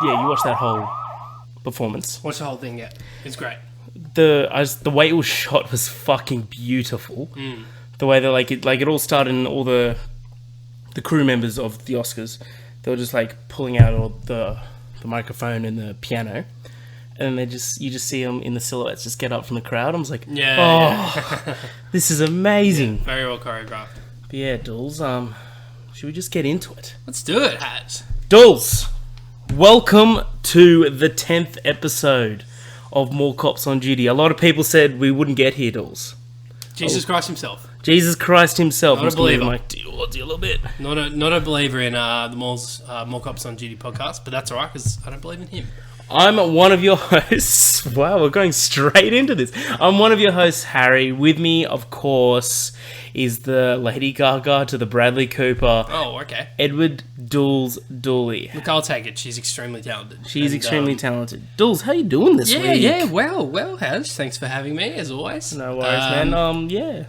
Yeah, you watched that whole performance. Watch the whole thing, yeah. It's great. The way it was shot was fucking beautiful. The way that it all started, and all the crew members of the Oscars, they were just like pulling out all the microphone and the piano, and you just see them in the silhouettes just get up from the crowd. I was like, this is amazing. Yeah, very well choreographed. But yeah, Dools, should we just get into it? Let's do it, Haz. Dools, welcome to the 10th episode of More Cops on Duty. A lot of people said we wouldn't get here, Dools. Jesus Christ himself. Jesus Christ himself. Not a believer. Towards you a little bit. Not a believer in the More Cops on Duty podcast, but that's alright because I don't believe in him. I'm one of your hosts. Wow, we're going straight into this. I'm one of your hosts, Harry. With me, of course, is the Lady Gaga to the Bradley Cooper. Oh, okay. Edward Dools Dooley. Look, I'll take it. She's extremely talented. She's extremely talented. Dools, how you doing this week? Yeah. Well, Haz. Thanks for having me, as always. No worries, man. Yeah.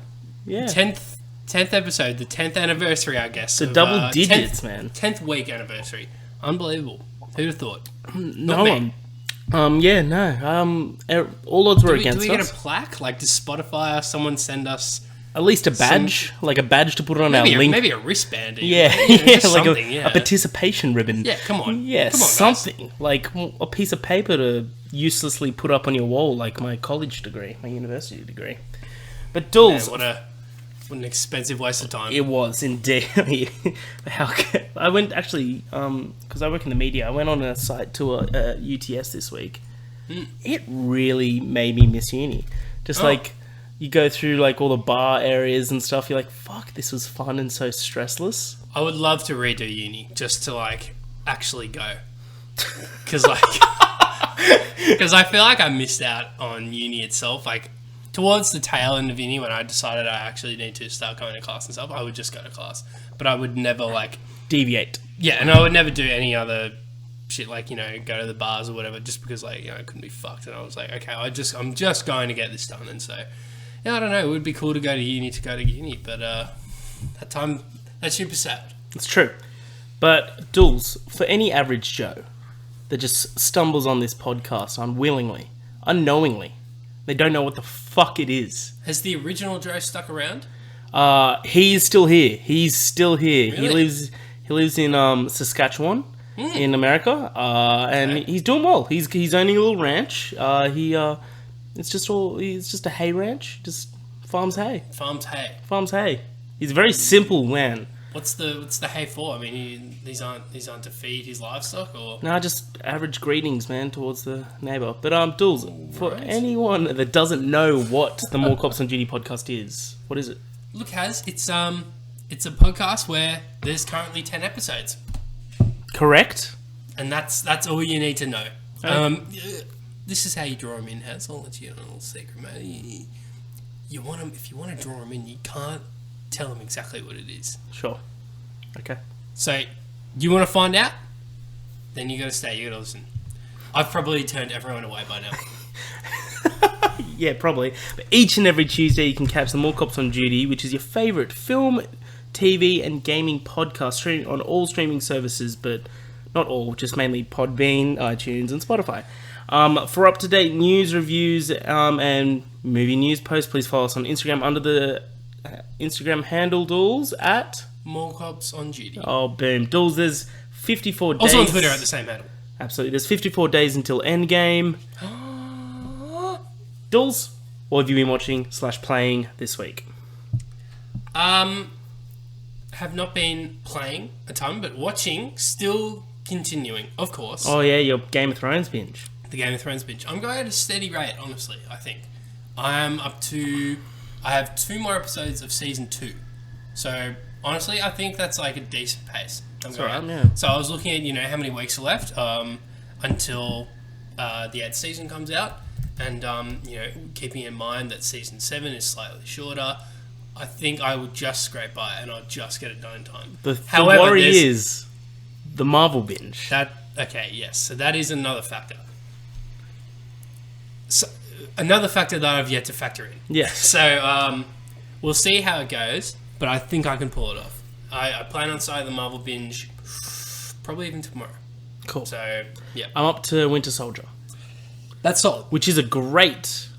10th episode, the 10th anniversary, I guess. The double digits, 10th, man. 10th week anniversary. Unbelievable. Who'd have thought? No one. All odds were against us. Do we get a plaque? Like, does Spotify or someone send us at least a badge? Like a badge to put on our link? Maybe a wristband. Yeah, like a participation ribbon. Yeah, come on. Yeah, come on, something. Guys. Like a piece of paper to uselessly put up on your wall, like my college degree, my university degree. But Dools... Man, what an expensive waste of time. It was, indeed. I went, actually, because I work in the media, I went on a site tour at UTS this week. It really made me miss uni. Just like, you go through like all the bar areas and stuff, you're like, fuck, this was fun and so stressless. I would love to redo uni, just to like, actually go. Because I feel like I missed out on uni itself, like, towards the tail end of uni, when I decided I actually need to start going to class and stuff, I would just go to class. But I would never, like... deviate. Yeah, and I would never do any other shit, like, go to the bars or whatever, just because, like, I couldn't be fucked. And I was like, okay, I'm just going to get this done. And so, yeah, I don't know, it would be cool to go to uni, but that's super sad. It's true. But, Dools, for any average Joe that just stumbles on this podcast unknowingly, they don't know what the fuck it is. Has the original Joe stuck around? He is still here. He's still here. Really? He lives in Saskatchewan, in America, and he's doing well. He's owning a little ranch. It's just a hay ranch. Just farms hay. Farms hay. He's a very simple man. What's the hay for? I mean, these aren't to feed his livestock, or no, just average greetings, man, towards the neighbour. But Dools, for anyone that doesn't know what the More Cops on Duty podcast is, what is it? Look, Haz, it's a podcast where there's currently 10 episodes. Correct. And that's all you need to know. Okay. This is how you draw them in, Haz. I'll let you in a little secret, mate. If you want to draw them in, you can't tell them exactly what it is. Sure. Okay. So, you want to find out? Then you got to stay. You got to listen. I've probably turned everyone away by now. Yeah, probably. But each and every Tuesday, you can catch the More Cops on Duty, which is your favourite film, TV, and gaming podcast, streaming on all streaming services, but not all, just mainly Podbean, iTunes, and Spotify. For up-to-date news, reviews, and movie news posts, please follow us on Instagram under the Instagram handle Dools at More Cops on Duty. Oh, boom. Dools, there's 54 days. Also on Twitter at the same handle. Absolutely. There's 54 days until Endgame. Dools, what have you been watching / playing this week? Have not been playing a ton, but watching, still continuing, of course. Oh, yeah, your Game of Thrones binge. The Game of Thrones binge. I'm going at a steady rate, honestly, I think. I have 2 more episodes of season 2. So, honestly, I think that's like a decent pace. So I was looking at, how many weeks are left until the 8th season comes out. And, keeping in mind that season 7 is slightly shorter, I think I would just scrape by it and I'll just get it done in time. The worry is the Marvel binge. So that is another factor. So, another factor that I've yet to factor in. Yes. So, we'll see how it goes, but I think I can pull it off. I plan on starting the Marvel binge probably even tomorrow. Cool. So, yeah. I'm up to Winter Soldier, That's solid. which is a great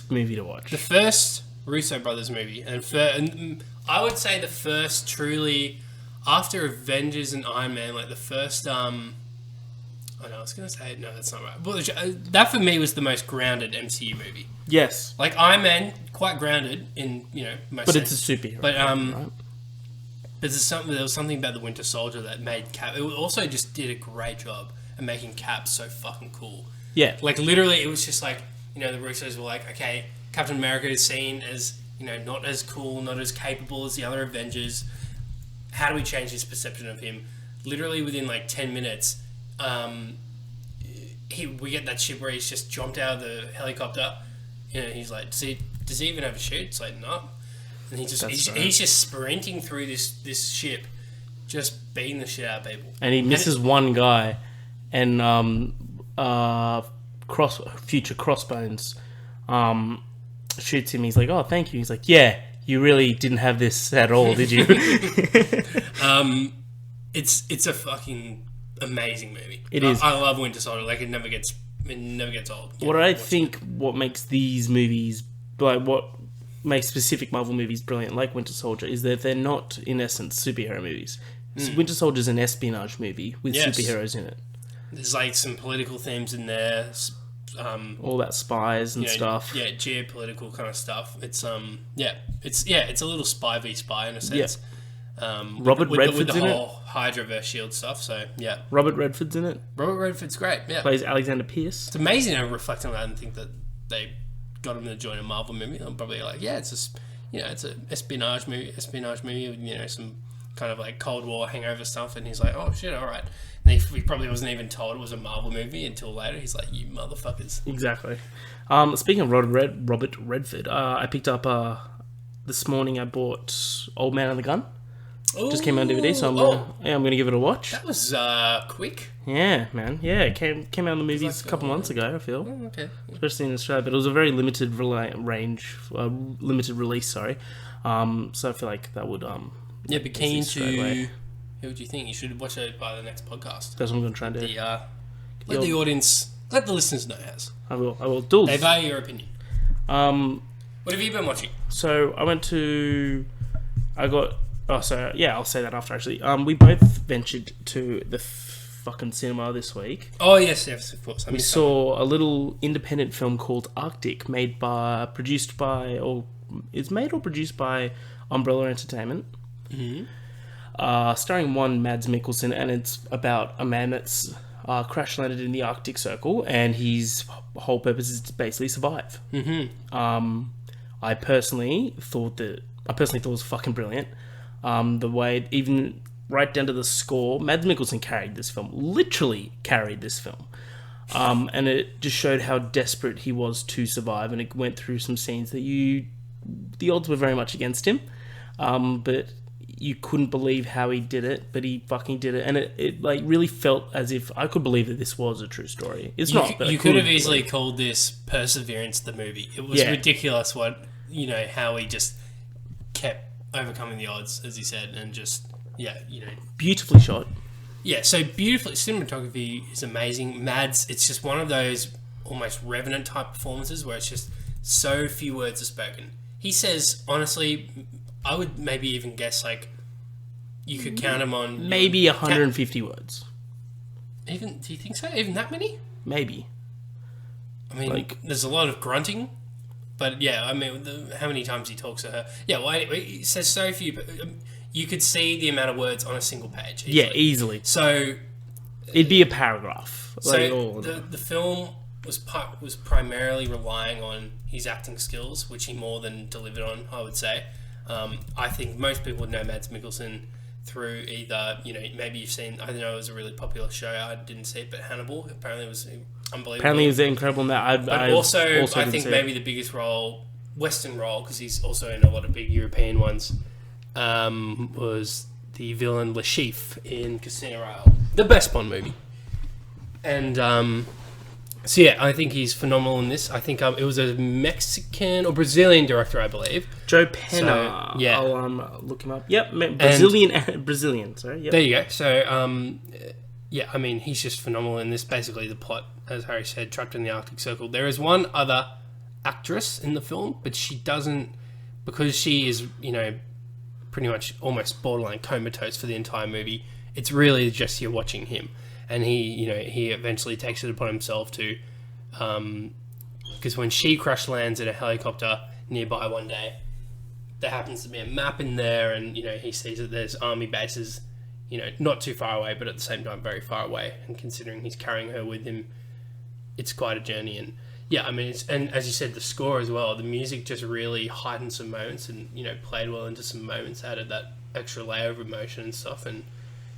movie to watch. The first Russo brothers movie, and I would say the first truly, after Avengers and Iron Man, like the first, I was going to say, no, that's not right. Well, that for me was the most grounded MCU movie. Yes. Like Iron Man, quite grounded in, most But sense. it's a superhero. But, right? But there was something about the Winter Soldier that made Cap. It also just did a great job at making Cap so fucking cool. Yeah. Like literally, it was just like the Russos were like, okay, Captain America is seen as not as cool, not as capable as the other Avengers. How do we change his perception of him? Literally within like 10 minutes, we get that shit where he's just jumped out of the helicopter. He's like, does he even have a chute? It's like, no. And he's just sprinting through this ship, just beating the shit out of people. And he misses one guy, and Future Crossbones shoots him. He's like, "Oh, thank you." He's like, "Yeah, you really didn't have this at all, did you?" It's a fucking amazing movie. It is. I love Winter Soldier. Like it never gets old. What makes these movies, like what makes specific Marvel movies brilliant, like Winter Soldier, is that they're not, in essence, superhero movies. Winter Soldier is an espionage movie with superheroes in it. There's like some political themes in there. All that spies and stuff. Yeah, geopolitical kind of stuff. It's it's a little spy v spy in a sense. Robert Redford's with the in it. whole Hydra vs Shield stuff. So yeah, Robert Redford's in it. Robert Redford's great. Yeah, Plays Alexander Pierce. It's amazing to reflect on that and think that they got him to join a Marvel movie. I'm probably like, yeah, it's just it's an espionage movie with some kind of like Cold War hangover stuff, and he's like, oh shit, all right. And he probably wasn't even told it was a Marvel movie until later. He's like, you motherfuckers. Exactly. Speaking of Robert Redford, I picked up this morning. I bought Old Man and the Gun. Just came out on DVD, so I'm gonna give it a watch. That was quick. Yeah, man. Yeah, it came out in the movies a couple months ago, I feel. Oh, okay. Especially in Australia, but it was a very limited release. Sorry. So I feel like that would Yeah, but keen to. Who would you think? You should watch it by the next podcast. That's what I'm gonna try and do. Let the audience, let the listeners know. I will. Dools. They value your opinion. What have you been watching? So I'll say that after actually. We both ventured to the fucking cinema this week. Oh yes, of course. We saw a little independent film called Arctic, produced by Umbrella Entertainment. Mm-hmm. Starring one Mads Mikkelsen, and it's about a man that's crash landed in the Arctic Circle, and his whole purpose is to basically survive. Mm-hmm. I personally thought it was fucking brilliant. The way, even right down to the score, Mads Mikkelsen literally carried this film. And it just showed how desperate he was to survive, and it went through some scenes that the odds were very much against him, but you couldn't believe how he did it, but he fucking did it, and it like really felt as if I could believe that this was a true story. It's not. But you could have easily called this Perseverance the movie. It was ridiculous how he just kept overcoming the odds, as he said, and just beautifully shot. Yeah, so beautifully. Cinematography is amazing. Mads, it's just one of those almost Revenant type performances where it's just so few words are spoken. He says, honestly, I would maybe even guess like you could count him on maybe 150 words. Even do you think so? Even that many? Maybe. I mean, there's a lot of grunting, but yeah, I mean, how many times he talks to her? Yeah, well, anyway, he says so few. But you could see the amount of words on a single page. Easily. Yeah, easily. So it'd be a paragraph. So the film was primarily relying on his acting skills, which he more than delivered on, I would say. I think most people would know Mads Mikkelsen through either, maybe you've seen, I don't know, it was a really popular show, I didn't see it, but Hannibal, apparently it was unbelievable. Apparently it was incredible in that. But I think maybe the biggest Western role, because he's also in a lot of big European ones, was the villain Le Chiffre in Casino Royale, the best Bond movie. And so yeah, I think he's phenomenal in this. I think it was a Mexican or Brazilian director, I believe. Joe Pena. So, yeah. I'll look him up. Yep, Brazilian. Sorry. Yep. There you go. So Yeah, I mean, he's just phenomenal in this. Basically, the plot, as Harry said, trapped in the Arctic Circle. There is one other actress in the film, but she doesn't, because she is, pretty much almost borderline comatose for the entire movie. It's really just you're watching him, and he eventually takes it upon himself to, because when she crash lands in a helicopter nearby one day, there happens to be a map in there, and he sees that there's army bases, not too far away, but at the same time very far away. And considering he's carrying her with him, it's quite a journey. And yeah, I mean, and as you said, the score as well, the music just really heightened some moments, and played well into some moments, added that extra layer of emotion and stuff. And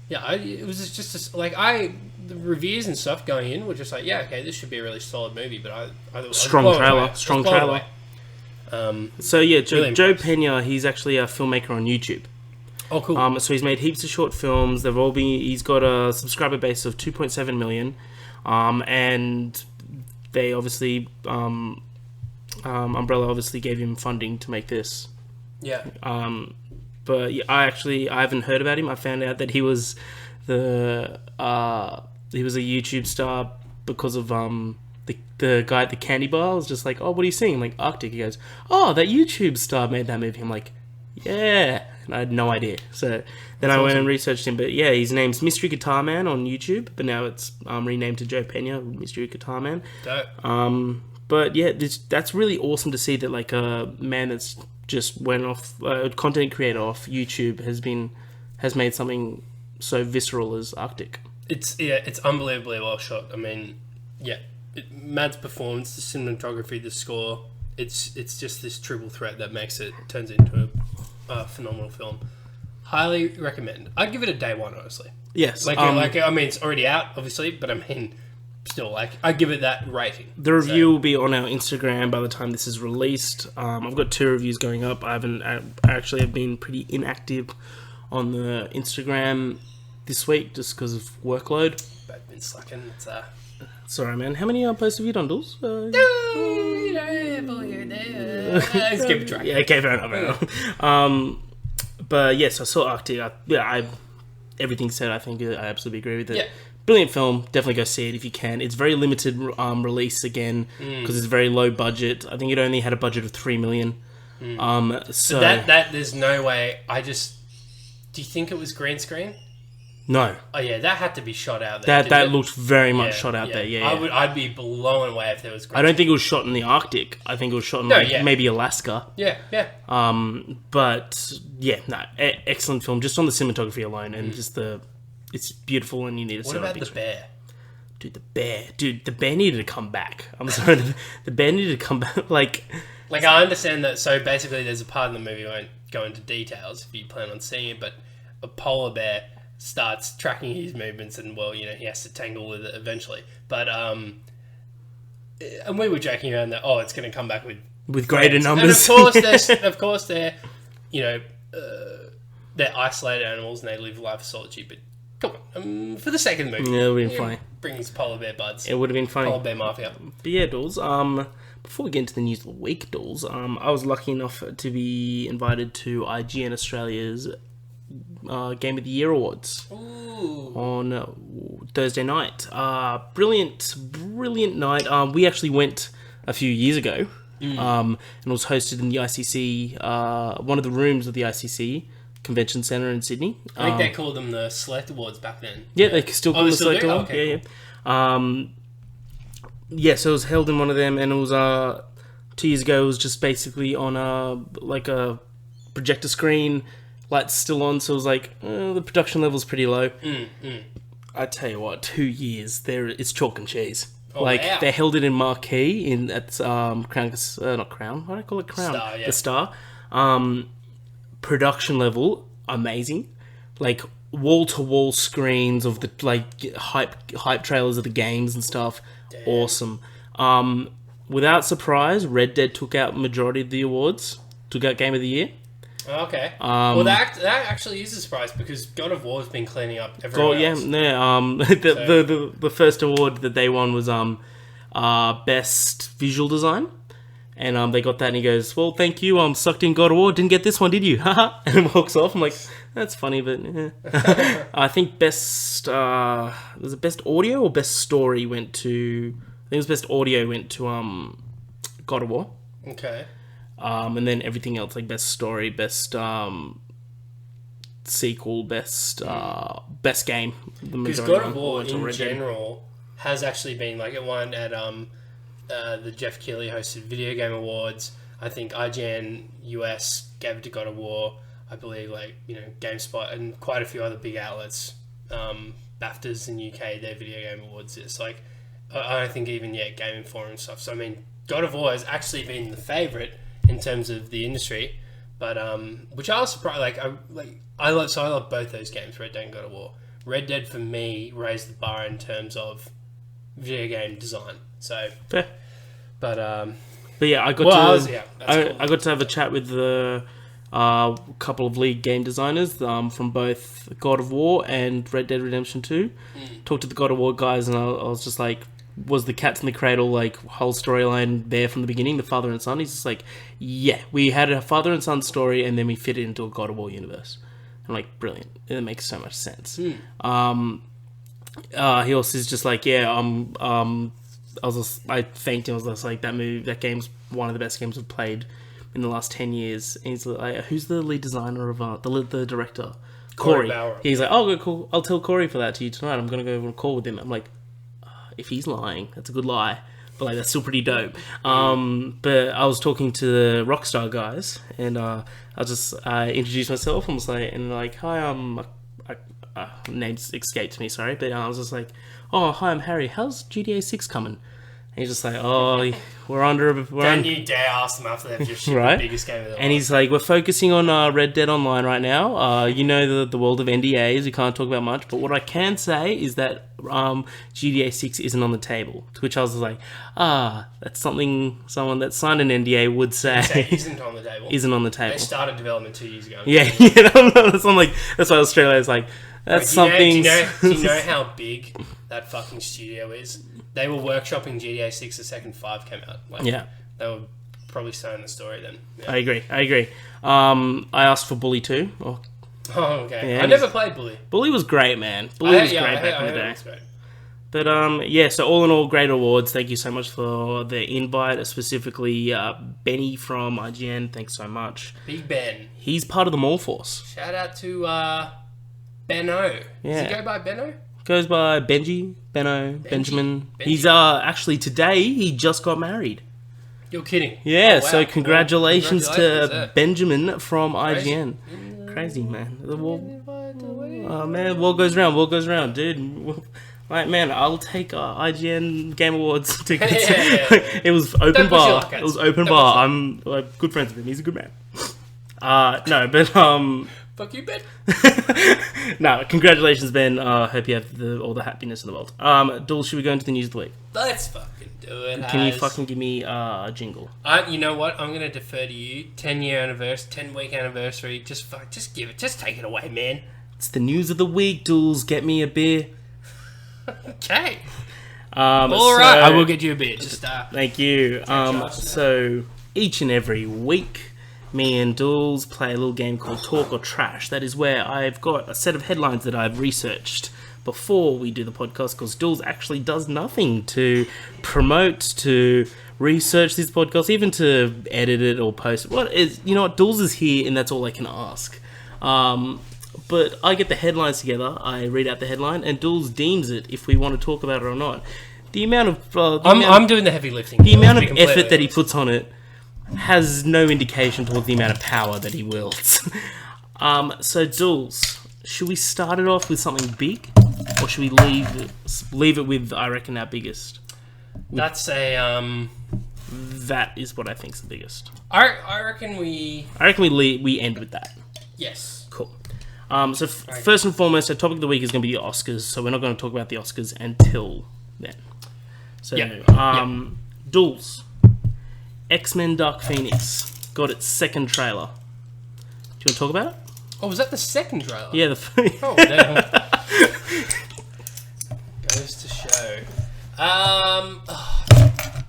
yeah, it was just the reviews and stuff going in were just like, yeah, okay, this should be a really solid movie. But I strong trailer. So yeah, Joe impressed. Pena, he's actually a filmmaker on YouTube. Oh, cool. So he's made heaps of short films. He's got a subscriber base of 2.7 million, and they obviously Umbrella obviously gave him funding to make this. Yeah. But yeah, I haven't heard about him. I found out that he was a YouTube star because of the guy at the candy bar. I was just like, oh, what are you seeing? I'm like, Arctic. He goes, oh, that YouTube star made that movie. I'm like, yeah. And I had no idea. So then I went and researched him. But yeah, his name's Mystery Guitar Man on YouTube. But now it's renamed to Joe Pena, Mystery Guitar Man. Dope. But yeah, that's really awesome to see that like a man that's just went off, content creator off YouTube has made something so visceral as Arctic. It's unbelievably well shot. I mean, yeah, Mad's performance, the cinematography, the score, it's just this triple threat that turns it into a phenomenal film. Highly recommend. I'd give it a day one, honestly. Yes. I mean, it's already out, obviously, but I mean, still, I'd give it that rating. The review will be on our Instagram by the time this is released. I've got 2 reviews going up. I actually have been pretty inactive on the Instagram this week just because of workload. But been slacking. Sorry, man. How many posts have you done, Dools? Let's keep track. Yeah, okay, fair enough. But yes, I saw Arctic. Everything said, I think I absolutely agree with it. Yeah. Brilliant film. Definitely go see it if you can. It's very limited release again because it's very low budget. I think it only had a budget of $3 million. So that there's no way. Do you think it was green screen? No. Oh yeah, that had to be shot out there. That looked very much shot out there. Yeah, I'd be blown away if there was green I don't think it was shot in the Arctic. I think it was shot in maybe Alaska. Yeah. But yeah, excellent film just on the cinematography alone and just it's beautiful and you need to see it. What about the bear? Dude, the bear needed to come back. I'm sorry, the bear needed to come back. Like I understand that. So basically, there's a part in the movie I won't go into details if you plan on seeing it, but a polar bear starts tracking his movements, and he has to tangle with it eventually. But and we were joking around that it's going to come back with greater numbers. And of course they're isolated animals and they live a life of solitude. But come on, for the sake of the movie, yeah, it would have been funny. Bring his polar bear buds. It would have been funny. Polar bear mafia. But yeah, Dools. Before we get into the news of the week, Dools, I was lucky enough to be invited to IGN Australia's Game of the Year Awards on Thursday night. Brilliant night. We actually went a few years ago, and it was hosted in the ICC, one of the rooms of the ICC Convention Centre in Sydney. I think they called them the Select Awards back then. Yeah, they still call them the Select Awards. Okay, Yeah. So it was held in one of them, and it was 2 years ago. It was just basically on a projector screen. Lights still on, so it was like the production level's pretty low. I tell you what, 2 years it's chalk and cheese. They held it in Marquee at Crown, not Crown. Why do I call it Crown? Star, yeah. The Star. Production level amazing, like wall to wall screens of the hype trailers of the games and stuff. Damn. Awesome. Without surprise, Red Dead took out majority of the awards. Took out Game of the Year. Okay. Well, that actually is a surprise because God of War has been cleaning up everywhere else. The first award that they won was best visual design, And they got that, and he goes, "Well, thank you. Sucked in God of War. Didn't get this one, did you?" Haha. And walks off. I'm like, that's funny, but I think best was it best audio or best story went to. I think it was best audio went to God of War. Okay. And then everything else, like best story, best sequel, best game. Because God of War in general has actually been like it won at the Jeff Keighley hosted Video Game Awards. I think IGN US gave it to God of War. I believe GameSpot and quite a few other big outlets, BAFTAs in UK, their Video Game Awards. It's like I don't think even Game Informer and stuff. So I mean, God of War has actually been the favourite in terms of the industry, but which I was surprised. I love both those games, Red Dead and God of War. Red Dead for me raised the bar in terms of video game design. So, fair. But yeah, I got to have a chat with the couple of lead game designers from both God of War and Red Dead Redemption 2. Talked to the God of War guys, and I was just like, was the Cats in the Cradle whole storyline there from the beginning, the father and son? He's just like, yeah, we had a father and son story, and then we fit it into a God of War universe. I'm like, brilliant. It makes so much sense. He also is just like, yeah, I thanked him. I was just like, that game's one of the best games I've played in the last 10 years. And he's like, who's the lead designer of the director? Corey. He's like, oh, cool. I'll tell Corey for that to you tonight. I'm going to go on a call with him. I'm like, if he's lying, that's a good lie. But that's still pretty dope. But I was talking to the Rockstar guys, and I introduced myself and was like, hi, names escaped me, sorry, but I was just like, oh, hi, I'm Harry. How's GTA 6 coming? And he's just like, oh, Don't you dare ask them after they've just shipped the biggest game of their life. And he's like, we're focusing on Red Dead Online right now. The world of NDAs, we can't talk about much, but what I can say is that GTA 6 isn't on the table. To which I was like, that's something someone that signed an NDA would say. Isn't on the table. Isn't on the table. They started development 2 years ago. Yeah, that's why Australia is like, that's something. Do you know how big that fucking studio is? They were workshopping GTA 6 the second 5 came out. They were probably starting the story then. Yeah. I agree. I asked for Bully 2. Oh, okay. Yeah, I never played Bully. Bully was great, man. Bully was great back in the day. But so all in all, great awards. Thank you so much for the invite, specifically Benny from IGN. Thanks so much. Big Ben. He's part of the Mall Force. Shout out to Benno. Yeah. Does he go by Benno? Goes by Benji, Benjamin. He's actually today he just got married. You're kidding. Yeah, so congratulations to Benjamin from IGN. Crazy, man. World goes round, dude. Right, man, I'll take IGN Game Awards tickets. Yeah. It was open bar. It was open bar. I'm good friends with him. He's a good man. No, but fuck you, Ben. No, congratulations, Ben. Hope you have all the happiness in the world. Dools, should we go into the news of the week? Let's fucking do it. Can you fucking give me a jingle? You know what? I'm gonna defer to you. 10-week anniversary. Just give it. Just take it away, man. It's the news of the week, Dools. Get me a beer. Okay. All right. I will get you a beer. Just thank you. So each and every week, me and Dools play a little game called Talk or Trash. That is where I've got a set of headlines that I've researched before we do the podcast, because Dools actually does nothing to promote, to research this podcast, even to edit it or post it. Dools is here, and that's all I can ask. But I get the headlines together, I read out the headline, and Dools deems it if we want to talk about it or not. The amount of... I'm doing the heavy lifting. The amount of effort that he puts on it has no indication towards the amount of power that he wields. So, Dools, should we start it off with something big, or should we leave it with, I reckon, our biggest? That's That is what I think's the biggest. I reckon we end with that. Yes. Cool. First and foremost, our topic of the week is going to be the Oscars, so we're not going to talk about the Oscars until then. So, Dools, X-Men Dark Phoenix got its second trailer. Do you want to talk about it? Oh, was that the second trailer? Yeah, oh, damn. Goes to show.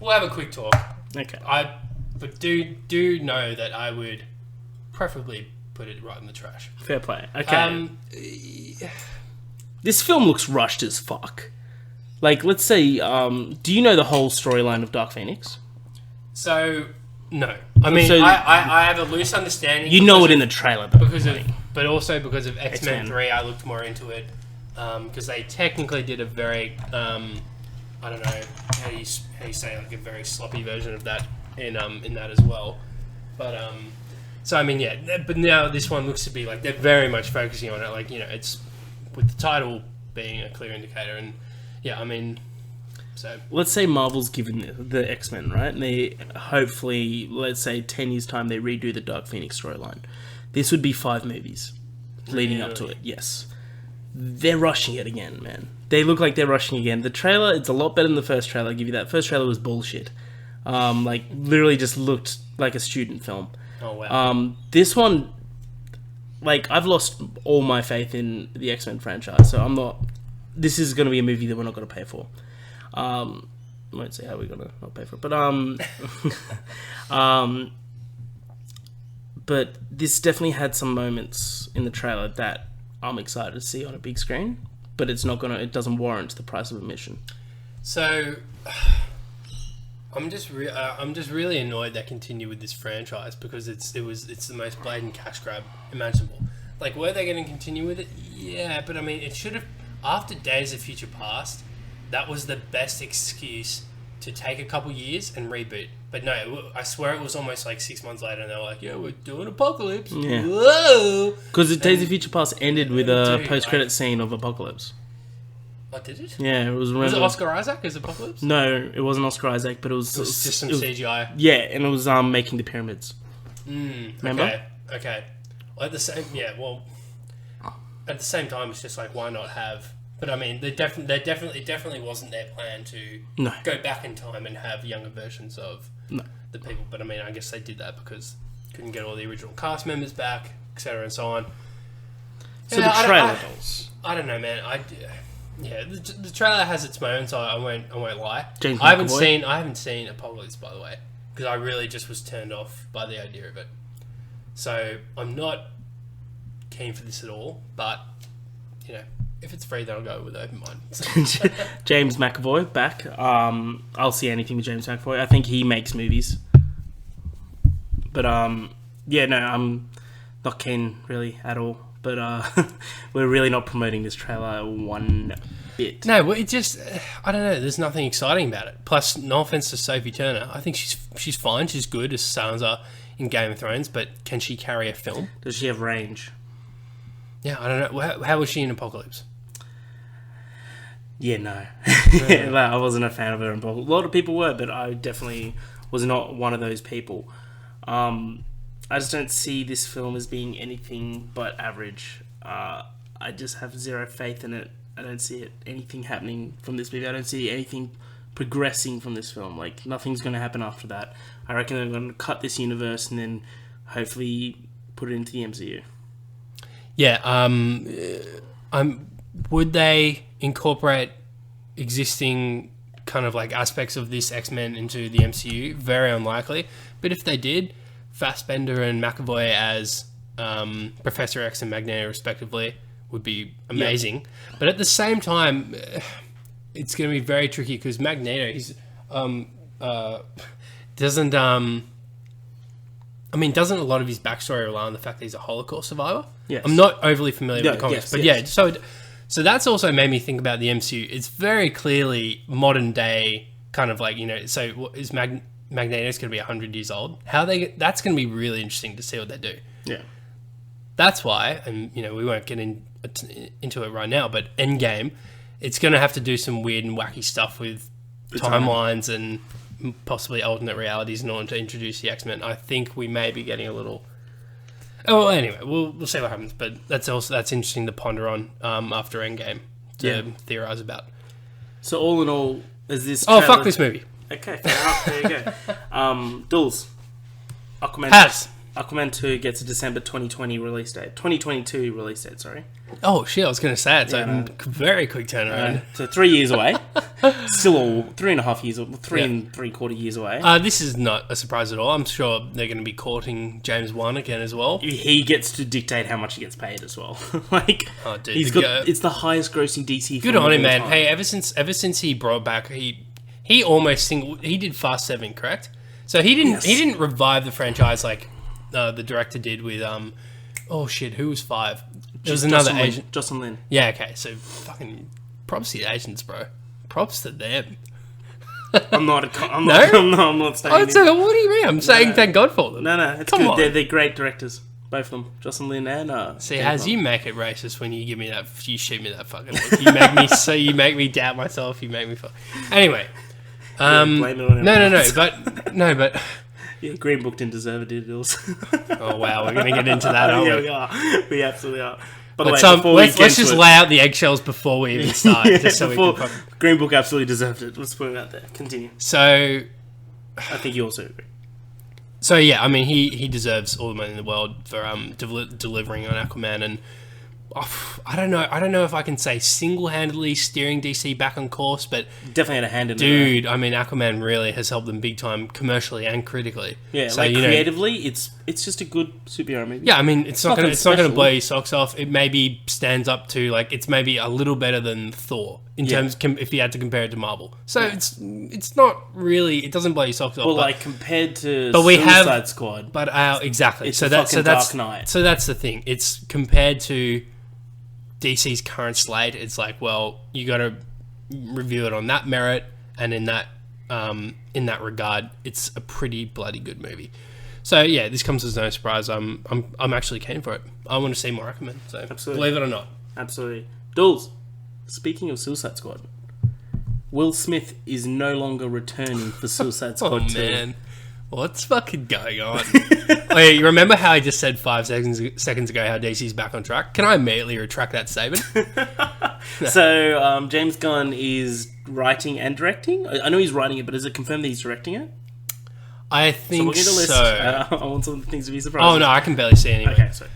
We'll have a quick talk. Okay. But do know that I would preferably put it right in the trash. Fair play. Okay. This film looks rushed as fuck. Like, let's say, do you know the whole storyline of Dark Phoenix? So, no. I mean, I have a loose understanding. You know it in the trailer, though. But also because of X-Men 3, I looked more into it. Because they technically did a very, I don't know how you say, like a very sloppy version of that in that as well. But, so I mean, yeah. But now this one looks to be like, they're very much focusing on it. Like, it's with the title being a clear indicator. And, yeah, I mean... So let's say Marvel's given the X-Men, right? And they hopefully, let's say 10 years' time, they redo the Dark Phoenix storyline. This would be 5 movies leading up to it, yes. They're rushing it again, man. They look like they're rushing again. The trailer, it's a lot better than the first trailer, I'll give you that. First trailer was bullshit. Like, literally just looked like a student film. Oh, wow. This one, like, I've lost all my faith in the X-Men franchise, so I'm not... This is going to be a movie that we're not going to pay for. I won't say how we're gonna not pay for it, but but this definitely had some moments in the trailer that I'm excited to see on a big screen, but it doesn't warrant the price of admission. So I'm just really annoyed they continue with this franchise because it's the most blatant cash grab imaginable. Like, were they going to continue with it? Yeah, but I mean, it should have, after Days of Future Past, that was the best excuse to take a couple years and reboot. But no, I swear it was almost like 6 months later and they were like, yeah, we're doing Apocalypse. Yeah. Whoa! Because Days of Future Past ended with a post-credit scene of Apocalypse. Oh, did it? Yeah, it was... Was it Oscar Isaac as Apocalypse? No, it wasn't Oscar Isaac, but it was just some CGI. Yeah, and it was making the pyramids. Remember? Okay. Well, at the same time, it's just like, why not have... But I mean, it definitely wasn't their plan to go back in time and have younger versions of the people. But I mean, I guess they did that because couldn't get all the original cast members back, etc. and so on. So the trailer I don't know, man. The trailer has its moments. I won't lie. I haven't seen Apocalypse, by the way, because I really just was turned off by the idea of it. So I'm not keen for this at all. But if it's free, then I'll go with open mind. James McAvoy back. I'll see anything with James McAvoy. I think he makes movies. But I'm not keen really at all. But we're really not promoting this trailer one bit. No, it just I don't know. There's nothing exciting about it. Plus, no offense to Sophie Turner, I think she's fine. She's good as Sansa in Game of Thrones. But can she carry a film? Does she have range? Yeah, I don't know. How was she in Apocalypse? Yeah, no. I wasn't a fan of her in Apocalypse. A lot of people were, but I definitely was not one of those people. I just don't see this film as being anything but average. I just have zero faith in it. I don't see anything happening from this movie. I don't see anything progressing from this film. Like, nothing's going to happen after that. I reckon they're going to cut this universe and then hopefully put it into the MCU. Yeah, would they incorporate existing kind of like aspects of this X-Men into the MCU? Very unlikely. But if they did, Fassbender and McAvoy as Professor X and Magneto respectively would be amazing. Yep. But at the same time, it's going to be very tricky because Magneto, doesn't a lot of his backstory rely on the fact that he's a Holocaust survivor? Yes. I'm not overly familiar with the comics, so that's also made me think about the MCU. It's very clearly modern day, kind of like, so is Magneto's going to be 100 years old? That's going to be really interesting to see what they do. Yeah. That's why, and we won't get into it right now, but Endgame, it's going to have to do some weird and wacky stuff with timelines and possibly alternate realities in order to introduce the X-Men. I think we may be getting a little... Oh, well, anyway, we'll see what happens. But that's interesting to ponder on after Endgame to theorize about. So all in all, is this... Oh, fuck this movie. Okay, fair enough. There you go. Dools. Aquaman. Has. Aquaman 2 gets a December 2020 release date. 2022 release date, sorry. Oh, shit, I was going to say it's a very quick turnaround. So 3 years away. Still all 3.5 years, 3.75 years away. This is not a surprise at all. I'm sure they're going to be courting James Wan again as well. He gets to dictate how much he gets paid as well. Oh, dude, it's the highest grossing DC good film on him, of all man. time. Hey, ever since he brought back, he almost he did Fast 7, correct? So he didn't revive the franchise like the director did with oh shit, who was 5? There was another Asian. Jocelyn Lin. Yeah, okay. So fucking props to the Asians, bro. Props to them. I'm not saying. So what do you mean? I'm saying thank God for them. No, it's Come good. on. They're great directors, both of them. Jocelyn Lin and See, Haz, you make it racist when you give me that. You shoot me that fucking look. You make me doubt myself. You make me. Anyway. Blame it on No, but. Yeah, Green Book didn't deserve it, Dools. Oh wow, we're gonna get into that, aren't we? Yeah, we are. We absolutely are. By the let's just lay out the eggshells before we even start, just so we can. Green Book absolutely deserved it. Let's put it out there. Continue. So, I think you also agree. So yeah, I mean, he deserves all the money in the world for delivering on Aquaman, and I don't know if I can say single-handedly steering DC back on course, but definitely had a hand in it. Dude, I mean, Aquaman really has helped them big time commercially and critically. Yeah, so, like creatively, it's just a good superhero movie. Yeah, I mean, it's not gonna blow your socks off. It maybe stands up to it's maybe a little better than Thor in terms if you had to compare it to Marvel. So it's not really, it doesn't blow your socks off. Well, compared to Suicide Squad, but exactly. It's that's Dark Knight. So that's the thing. It's compared to DC's current slate. It's like, well, you got to review it on that merit, and in that regard, it's a pretty bloody good movie. So yeah, this comes as no surprise. I'm actually keen for it. I want to see more Aquaman. So absolutely. Believe it or not, absolutely. Dools, speaking of Suicide Squad, Will Smith is no longer returning for Suicide Squad 2. Man. What's fucking going on? Wait, you remember how I just said 5 seconds ago how DC's back on track? Can I immediately retract that statement? So, James Gunn is writing and directing? I know he's writing it, but is it confirmed that he's directing it? I think so. I want some things to be surprised. Oh, no, I can barely see anyway. Okay, sorry.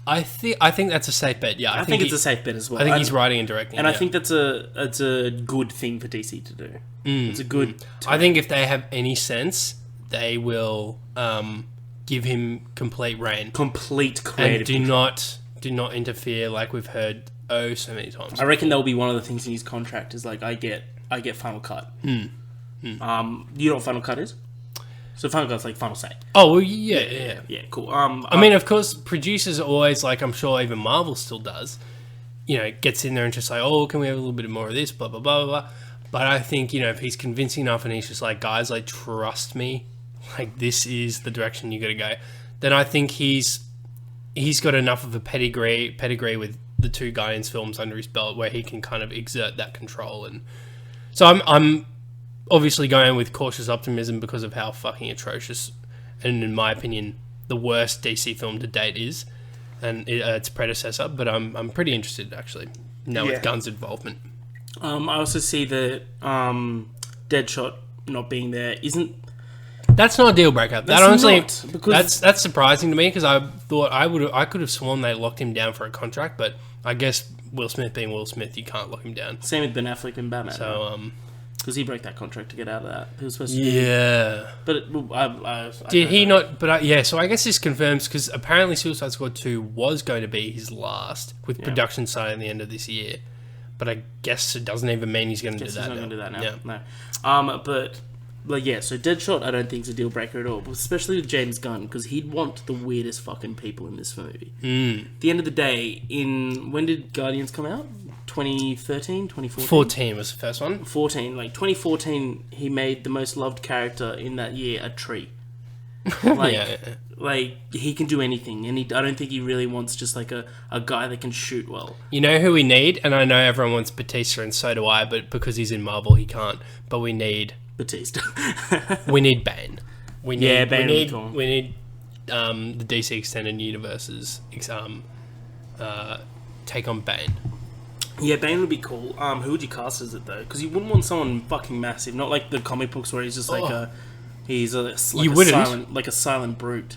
I think that's a safe bet, yeah. I think it's a safe bet as well. I think he's writing and directing. And I think that's a good thing for DC to do. It's a good... I think if they have any sense, they will give him complete reign. Complete creative And do not interfere like we've heard so many times. I reckon that'll be one of the things in his contract is like, I get Final Cut. You know what Final Cut is? So Final Cut's like final say. Oh, well, yeah. Yeah, cool. I mean, of course, producers are always like, I'm sure even Marvel still does, gets in there and just like, oh, can we have a little bit more of this, blah, blah, blah, blah, blah. But I think, if he's convincing enough and he's just like, guys, like, trust me, like, this is the direction you got to go, then I think he's got enough of a pedigree with the 2 Guardians films under his belt where he can kind of exert that control. And so I'm obviously going with cautious optimism because of how fucking atrocious, and in my opinion, the worst DC film to date is, and its predecessor. But I'm pretty interested actually now with Gunn's involvement. I also see that Deadshot not being there isn't. That's not a deal breaker. That honestly, because that's surprising to me because I thought I could have sworn they locked him down for a contract, but I guess Will Smith being Will Smith, you can't lock him down. Same with Ben Affleck and Batman. So because he broke that contract to get out of that. He was supposed to. Yeah. But did he not? But so I guess this confirms because apparently Suicide Squad 2 was going to be his last with production starting at the end of this year. But I guess it doesn't even mean he's going to do that. He's not going to do that now. Yeah. No. But so Deadshot I don't think is a deal breaker at all, especially with James Gunn because he'd want the weirdest fucking people in this movie. At the end of the day, when did Guardians come out? 2013, 2014? 14 was the first one. 14. Like, 2014, he made the most loved character in that year a tree. Like, he can do anything, and I don't think he really wants just, like, a guy that can shoot well. You know who we need? And I know everyone wants Batista, and so do I, but because he's in Marvel, he can't. But we need... Batista. We need Bane. Bane. We need the DC Extended Universe's take on Bane. Yeah, Bane would be cool. Who would you cast as it though? Because you wouldn't want someone fucking massive, not like the comic books where he's just like a silent brute.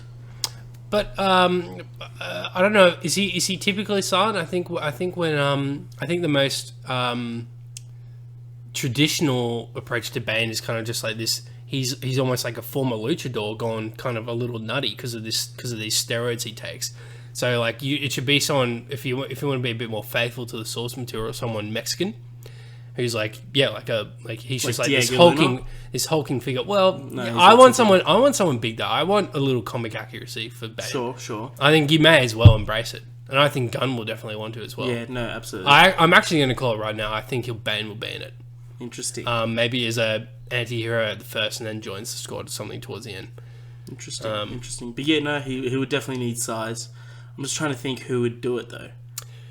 But I don't know. Is he typically silent? I think the most traditional approach to Bane is kind of just like this. He's almost like a former luchador gone kind of a little nutty because of these steroids he takes. So like it should be someone, if you want to be a bit more faithful to the source material, someone Mexican who's like he's just like this hulking figure. Well, no, yeah, I want someone big though. I want a little comic accuracy for Bane. Sure. I think you may as well embrace it, and I think Gunn will definitely want to as well. Yeah, no, absolutely. I'm actually going to call it right now. I think Bane will be in it. Interesting. Maybe as a anti-hero at the first, and then joins the squad or something towards the end. Interesting. But yeah, no, he would definitely need size. I'm just trying to think who would do it though.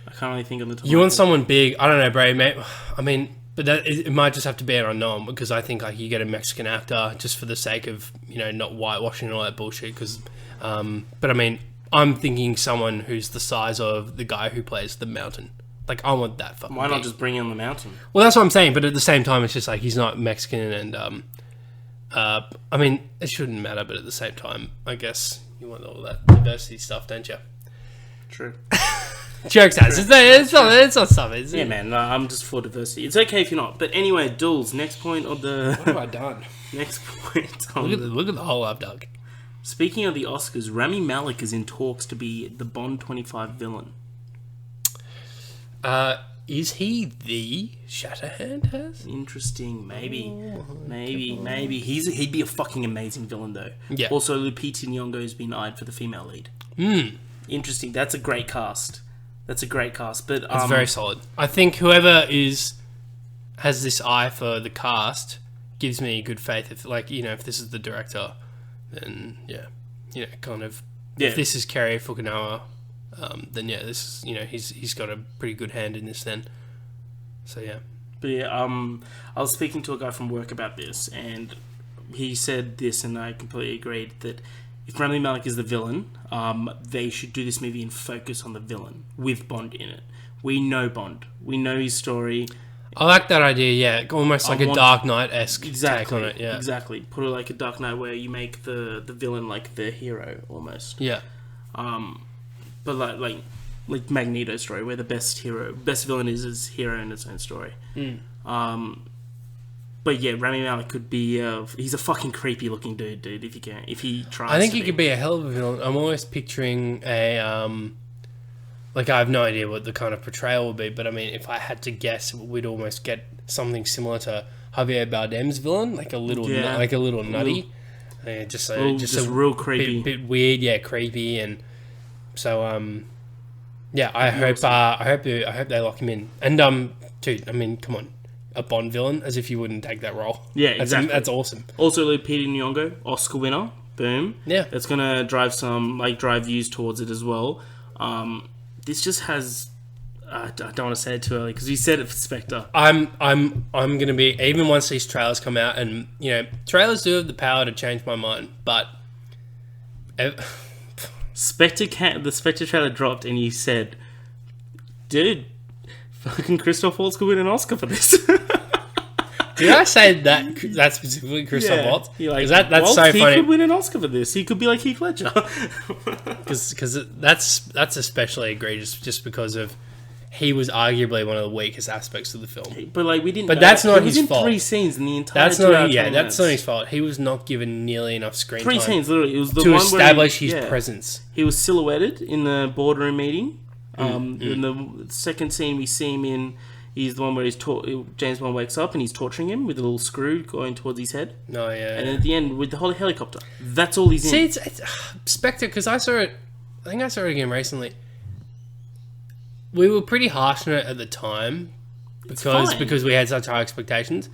I can't really think on the top. You want someone big? I don't know, Bray. Mate. I mean, but it might just have to be an unknown, because I think like you get a Mexican actor just for the sake of not whitewashing and all that bullshit. Because, but I mean, I'm thinking someone who's the size of the guy who plays the Mountain. Like, I want that fucking. Why not big. just bring in the Mountain? Well, that's what I'm saying. But at the same time, it's just like he's not Mexican, and I mean, it shouldn't matter. But at the same time, I guess you want all that diversity stuff, don't you? True. Jokes as it's not something. Yeah, man. No, I'm just for diversity. It's okay if you're not. But anyway, Dools. Next point of the. What have I done? Next point. Look at the hole I've dug. Speaking of the Oscars, Rami Malek is in talks to be the Bond 25 villain. Is he the Shatterhand has? Interesting. Maybe. He'd be a fucking amazing villain though. Yeah. Also, Lupita Nyong'o has been eyed for the female lead. Interesting. That's a great cast. But it's very solid. I think whoever has this eye for the cast gives me good faith. If this is the director, then if this is Kerry Fukunaga, then yeah, this is, he's got a pretty good hand in this then. So yeah. But yeah, I was speaking to a guy from work about this, and he said this, and I completely agreed that if Rami Malek is the villain, they should do this movie and focus on the villain with Bond in it. We know Bond. We know his story. I like that idea, yeah. Almost like a Dark Knight-esque take on it, yeah. Exactly. Put it like a Dark Knight where you make the villain like the hero, almost. Yeah. But like Magneto's story, where the best villain is his hero in its own story. But yeah, Rami Malek could be. He's a fucking creepy looking dude. If he tries. I think he could be a hell of a villain. I'm always picturing a. I have no idea what the kind of portrayal would be, but I mean, if I had to guess, we'd almost get something similar to Javier Bardem's villain, like a little nutty, just real creepy, bit weird, yeah, creepy, and so yeah, I hope they lock him in, and dude, I mean, come on. A Bond villain, as if you wouldn't take that role. Yeah, exactly. That's awesome. Also, Lupita Nyong'o, Oscar winner. Boom. Yeah. That's gonna drive views towards it as well. This just has. I don't want to say it too early because we said it for Spectre. I'm gonna be, even once these trailers come out, and trailers do have the power to change my mind, but the Spectre trailer dropped, and you said, "Dude, fucking Christoph Waltz could win an Oscar for this." Did I say that specifically, Christoph Waltz? Like, that's Waltz, so funny. He could win an Oscar for this. He could be like Heath Ledger. Because that's especially egregious, just because of he was arguably one of the weakest aspects of the film. But we didn't. But that's not his in fault. 3 scenes in the entire. That's not his fault. He was not given nearly enough screen time. 3 scenes, literally. It was the to one establish his presence. He was silhouetted in the boardroom meeting. In the second scene we see him in, he's the one where James Bond wakes up and he's torturing him with a little screw going towards his head. Oh yeah. And then at the end with the whole helicopter. That's all he's in. See, it's Spectre, because I saw it. I think I saw it again recently. We were pretty harsh on it at the time because we had such high expectations.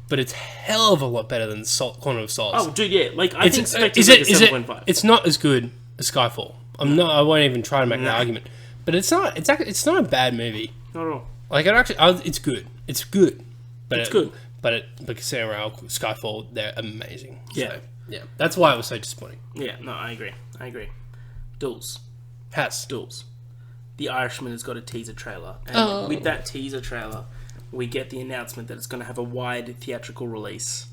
But it's hell of a lot better than Quantum of Solace. Oh, dude, yeah. I think Spectre's like a 7.5. It's not as good as Skyfall. I won't even try to make an argument. But it's not a bad movie. Not at all. It's good. It's good. But it's good. But Casino Royale, Skyfall, they're amazing. Yeah. So, yeah. That's why it was so disappointing. Yeah, no, I agree. Dools. Dools. The Irishman has got a teaser trailer. And with that teaser trailer, we get the announcement that it's going to have a wide theatrical release.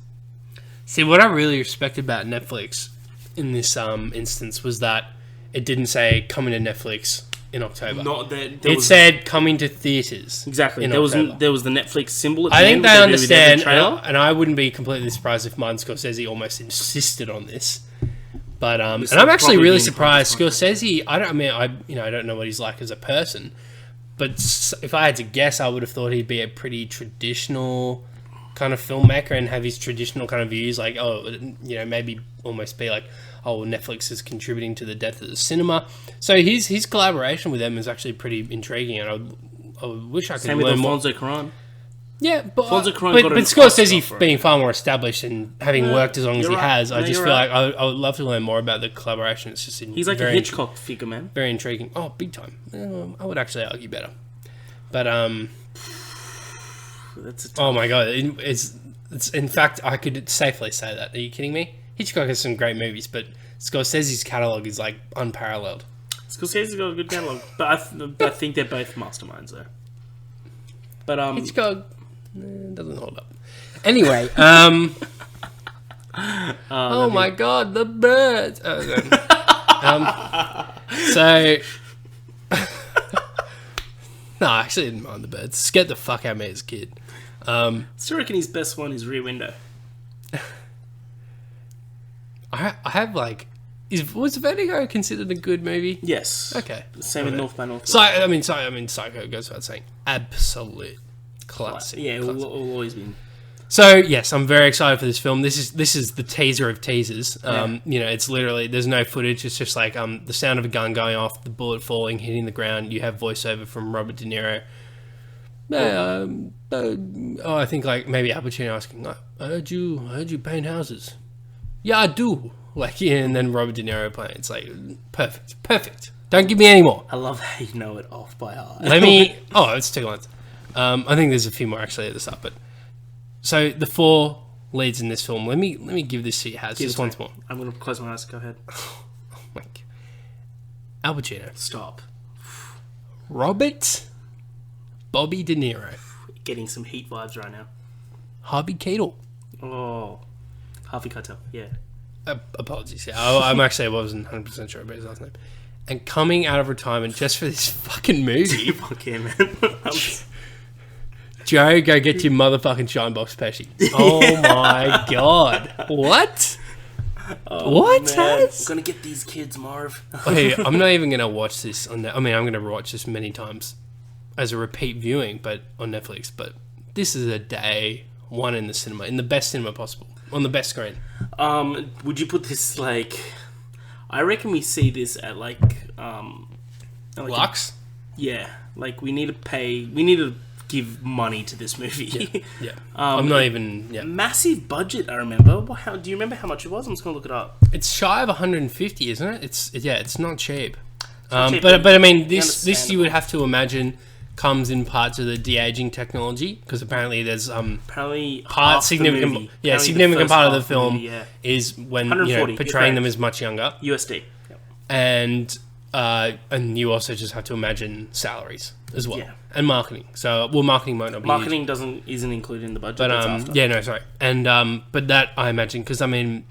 See, what I really respect about Netflix in this instance was that it didn't say coming to Netflix in October. It said coming to theaters. Exactly. There was the Netflix symbol at the I think end. they understand, and I wouldn't be completely surprised if Martin Scorsese almost insisted on this. But and I'm actually really surprised. Scorsese, I don't know what he's like as a person, but if I had to guess, I would have thought he'd be a pretty traditional kind of filmmaker and have his traditional kind of views, like, maybe almost be like, oh, Netflix is contributing to the death of the cinema. So his collaboration with them is actually pretty intriguing, and I wish I could learn more. Alfonso Cuarón. Yeah, but Scorsese being far more established and having worked as long as he has, I just feel like I would love to learn more about the collaboration. It's just he's like a Hitchcock figure, man. Very intriguing. Oh, big time. I would actually argue better. But oh my god, it's in fact I could safely say that. Are you kidding me? Hitchcock has some great movies, but Scorsese's catalogue is like unparalleled. Scorsese's got a good catalogue, but I think they're both masterminds though. But Hitchcock doesn't hold up. Anyway, oh my god, the birds. So no, I actually didn't mind the birds. Scared the fuck out of me as a kid. Still reckon his best one is Rear Window. I have like, was Vertigo considered a good movie? Yes. Okay. Same with North by Northwest. Psycho goes without saying. Absolute classic. Yeah, it will always be. So yes, I'm very excited for this film. This is the teaser of teasers. It's literally, there's no footage. It's just like the sound of a gun going off, the bullet falling, hitting the ground. You have voiceover from Robert De Niro. I think like maybe Al Pacino asking, I heard you paint houses. Yeah, I do. Like, yeah, and then Robert De Niro playing. It's like perfect. Don't give me any more. I love how you know it off by heart. It's 2 lines. I think there's a few more actually at the start, but so the 4 leads in this film. Let me give this to you, Haz, just once more. I'm gonna close my eyes. Go ahead. Oh my God. Al Pacino. Stop. Robert Bobby De Niro. Getting some heat vibes right now. Harvey Keitel. Oh, Harvey Keitel. Yeah. Apologies. Yeah, I wasn't 100% sure about his last name. And coming out of retirement just for this fucking movie. Fuck yeah, man. Joe, go get your motherfucking shine box Pesci. Oh my god. What? What? I'm gonna get these kids, Marv. Hey, I'm not even gonna watch this I'm gonna watch this many times as a repeat viewing, but on Netflix. But this is a day one in the cinema, in the best cinema possible, on the best screen. Would you put this like? I reckon we see this at like Lux. Yeah, like we need to give money to this movie. Yeah. I'm not even. Yeah. Massive budget. I remember. Do you remember how much it was? I'm just gonna look it up. It's shy of 150, isn't it? It's not cheap. But I mean, this you would have to imagine comes in parts of the de-aging technology, because apparently there's apparently significant part of the film is when portraying them as much younger USD. Yep. And you also just have to imagine salaries as well, and marketing. So marketing might not be marketing isn't included in the budget, but sorry. And but that I imagine, because I mean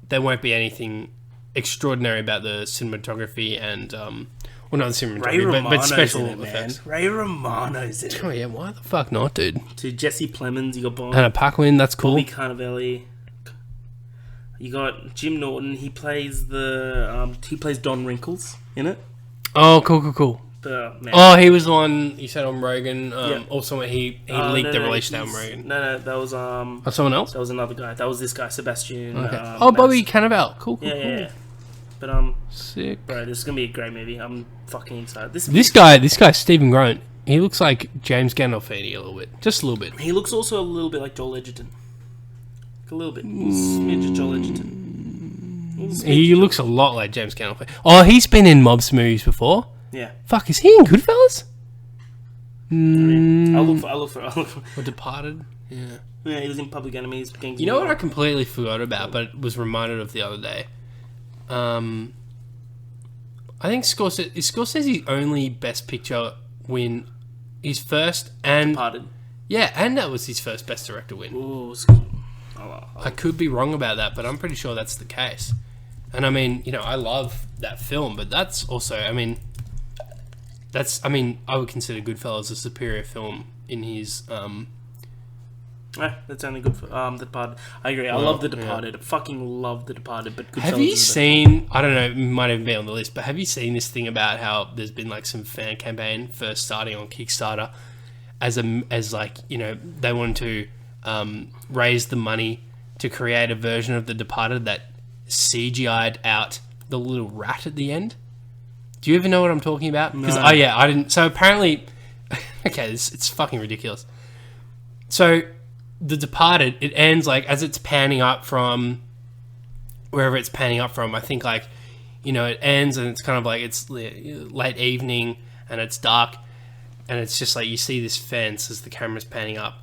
there won't be anything extraordinary about the cinematography and well, not the cinematography, but special effects. Ray Romano's in it. Oh yeah, why the fuck not, dude? To Jesse Plemons, you got Anna Paquin, that's cool. Bobby Cannavale. You got Jim Norton. He plays Don Wrinkles in it. Oh, cool. Man. He was the one you said on Rogan. Also, he leaked the release on Rogan. No, that was someone else. That was another guy. That was this guy, Sebastian. Okay. Bobby Cannavale. Cool. Yeah. But sick, bro. This is gonna be a great movie. I'm fucking excited. This guy, Stephen Grant. He looks like James Gandolfini a little bit, just a little bit. He looks also a little bit like Joel Edgerton. A little bit, smidge of Joel Edgerton. He looks a lot like James Gandolfini. Oh, he's been in mobs movies before. Yeah. Fuck, is he in Goodfellas? I'll look for. Or Departed. Yeah. Yeah, he was in Public Enemies. You know what I completely forgot about, but was reminded of the other day. I think Scorsese's only Best Picture win, his first and Departed. Yeah, and that was his first Best Director win. Ooh, I could be wrong about that, but I'm pretty sure that's the case. And I mean, you know, I love that film, but that's also, I mean, I would consider Goodfellas a superior film in his. That's only good for The Departed. I agree. I love The Departed. I fucking love The Departed. But Goodfellas have you seen? I don't know. It might even be on the list. But have you seen this thing about how there's been like some fan campaign first starting on Kickstarter, as like, you know, they wanted to raise the money to create a version of The Departed that CGI'd out the little rat at the end. Do you even know what I'm talking about? Because I didn't. So apparently, okay, it's fucking ridiculous. So The Departed, it ends like as it's panning up from wherever it's panning up from. I think like, you know, it ends and it's kind of like it's late evening and it's dark, and it's just like you see this fence as the camera's panning up,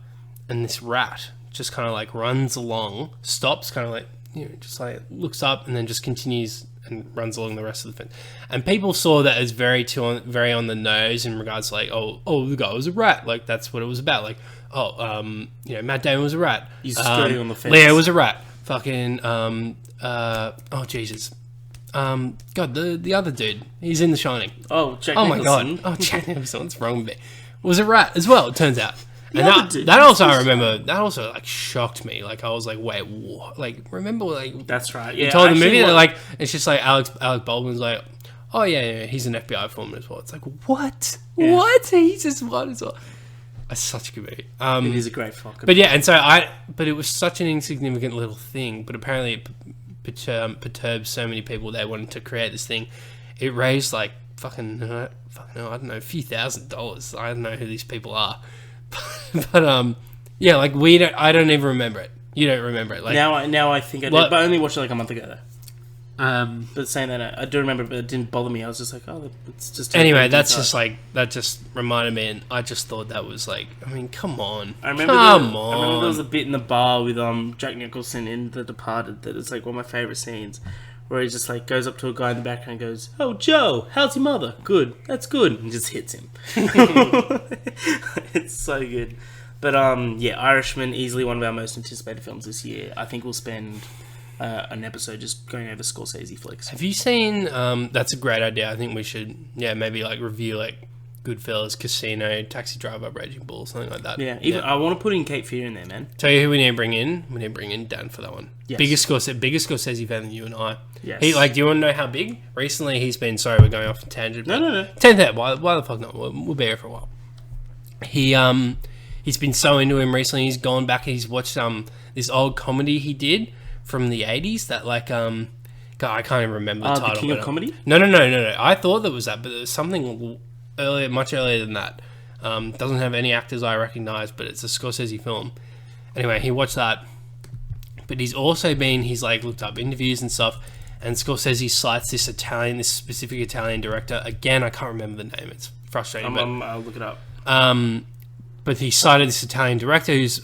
and this rat just kind of like runs along, stops, kind of like, you know, just like looks up and then just continues and runs along the rest of the fence. And people saw that as very on the nose in regards to like, oh, the guy was a rat. Like, that's what it was about. Like, you know, Matt Damon was a rat. He's skirting on the fence. Leo was a rat. Fucking, oh, Jesus. God, the other dude. He's in The Shining. Oh, Jack Nicholson. Nicholson. My God. Oh, Jack Nicholson. What's wrong with me? Was a rat as well, it turns out. And I remember, that also, like, shocked me. Like, I was like, wait, what? Like, remember, like... That's right, yeah. You told the movie that, like, it's just like Alec Baldwin's like, oh, yeah, he's an FBI foreman as well. It's like, what? Yeah. What? He's just what as well? It's such a good movie. It is a great fucking But yeah, and so but it was such an insignificant little thing, but apparently it perturbed so many people they wanted to create this thing. It raised, like, fucking I don't know, a few $1,000s. I don't know who these people are. But yeah, like I don't even remember it. You don't remember it. Like now I think I did, but I only watched it like a month ago. But saying that, I do remember, but it didn't bother me. I was just like, oh, it's just... Anyway, that's just like, that just reminded me, and I just thought that was like, I mean, come on. I remember there was a bit in the bar with Jack Nicholson in The Departed that is like one of my favourite scenes, where he just like goes up to a guy in the background and goes, "Oh, Joe, how's your mother?" "Good, that's good," and just hits him. It's so good. But yeah, Irishman, easily one of our most anticipated films this year. I think we'll spend an episode just going over Scorsese flicks. Have you seen? That's a great idea. I think we should, maybe like review like Goodfellas, Casino, Taxi Driver, Raging Bull, something like that. Yeah, even I want to put in Cape Fear in there, man. Tell you who we need to bring in. We need to bring in Dan for that one. Yes. Biggest Scorsese fan than you and I. Yes. Do you want to know how big? Recently, he's been. Sorry, we're going off a tangent. No. 10th. Why the fuck not? We'll be here for a while. He's been so into him recently. He's gone back and he's watched this old comedy he did from the 80s that like God, I can't even remember the title. The King of Comedy? No. I thought that was that, but there's something earlier, much earlier than that. Doesn't have any actors I recognise, but it's a Scorsese film. Anyway, he watched that, but he's like looked up interviews and stuff, and Scorsese cites this specific Italian director. Again, I can't remember the name. It's frustrating. I'll look it up. But he cited this Italian director who's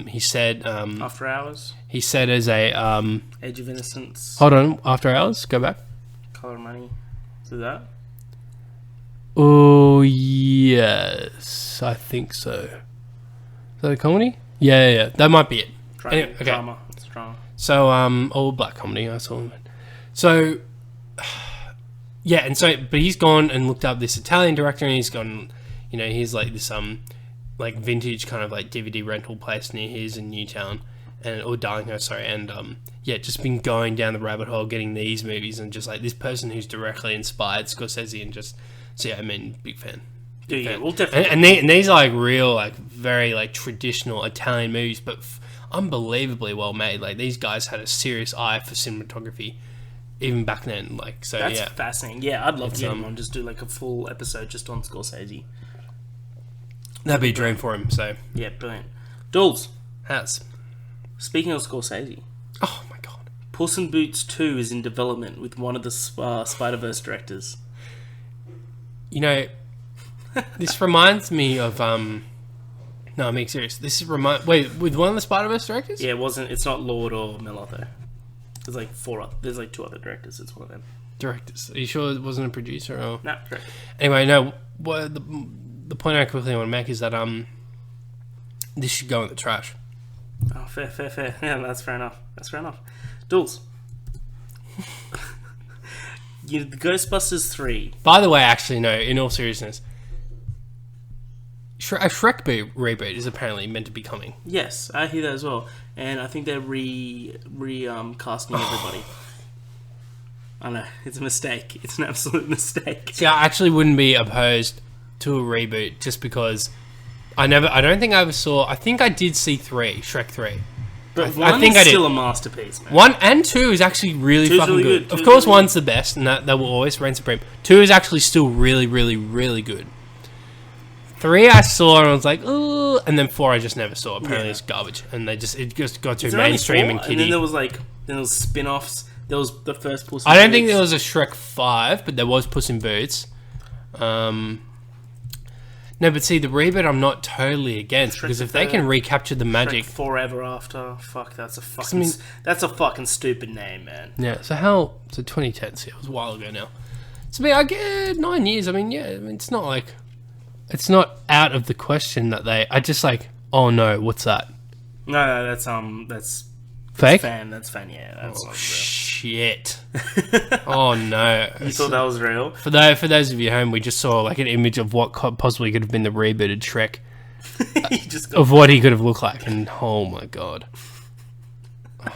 he said After Hours. He said as a Age of Innocence. Hold on, After Hours. Go back. Color of Money. Is that? Oh yes, I think so. Is that a comedy? Yeah. That might be it. Anyway, okay. Drama. It's drama. So all black comedy. I saw him. So yeah, and so but he's gone and looked up this Italian director, and he's gone. You know, he's like this like vintage kind of like DVD rental place near his in Newtown, or Darlinghurst, sorry, and just been going down the rabbit hole, getting these movies, and just like this person who's directly inspired Scorsese, and just I mean, big fan. Yeah, we'll definitely. And these are like real, like very like traditional Italian movies, but unbelievably well made. Like these guys had a serious eye for cinematography, even back then. Like so, that's fascinating. Yeah, I'd love to get him on, just do like a full episode just on Scorsese. That'd be a dream for him. So yeah, brilliant. Dools. Has. Speaking of Scorsese. Oh my god. Puss in Boots 2 is in development with one of the Spider-Verse directors. You know, this reminds me of no, I'm being serious. This is with one of the Spider-Verse directors? Yeah, it's not Lord or Miller though. There's like there's like 2 other directors. It's one of them. Directors. Are you sure it wasn't a producer or? No, correct. Anyway, no. The point I quickly want to make is that this should go in the trash. Oh, fair. Yeah, that's fair enough. Dools. The Ghostbusters 3. By the way, actually, no, in all seriousness, a Shrek reboot is apparently meant to be coming. Yes, I hear that as well. And I think they're casting everybody. I know, it's a mistake. It's an absolute mistake. See, I actually wouldn't be opposed to a reboot just because I don't think I ever saw... I think I did see Shrek 3. But I think is still a masterpiece, man. 1 and 2 is actually really fucking good. Of course, 1's the best, and that will always reign supreme. 2 is actually still really, really, really good. 3 I saw and I was like, ooh, and then 4 I just never saw. Apparently it's garbage, and it just got too mainstream and kiddie. And then there was spin-offs. There was the first Puss in Boots. I don't think there was a Shrek 5, but there was Puss in Boots. No, but see, the reboot I'm not totally against, because if they can recapture the magic... Shrek Forever After, fuck, that's a fucking stupid name, man. Yeah, so 2010, see, it was a while ago now. So I get 9 years, it's not like... It's not out of the question that I just like, oh no, what's that? No, that's fake? That's fan, yeah. That's not real. Shit. Oh no. You thought that was real? For those of you at home, we just saw like an image of what possibly could have been the rebooted Shrek. Of what he could have looked like, and oh my god.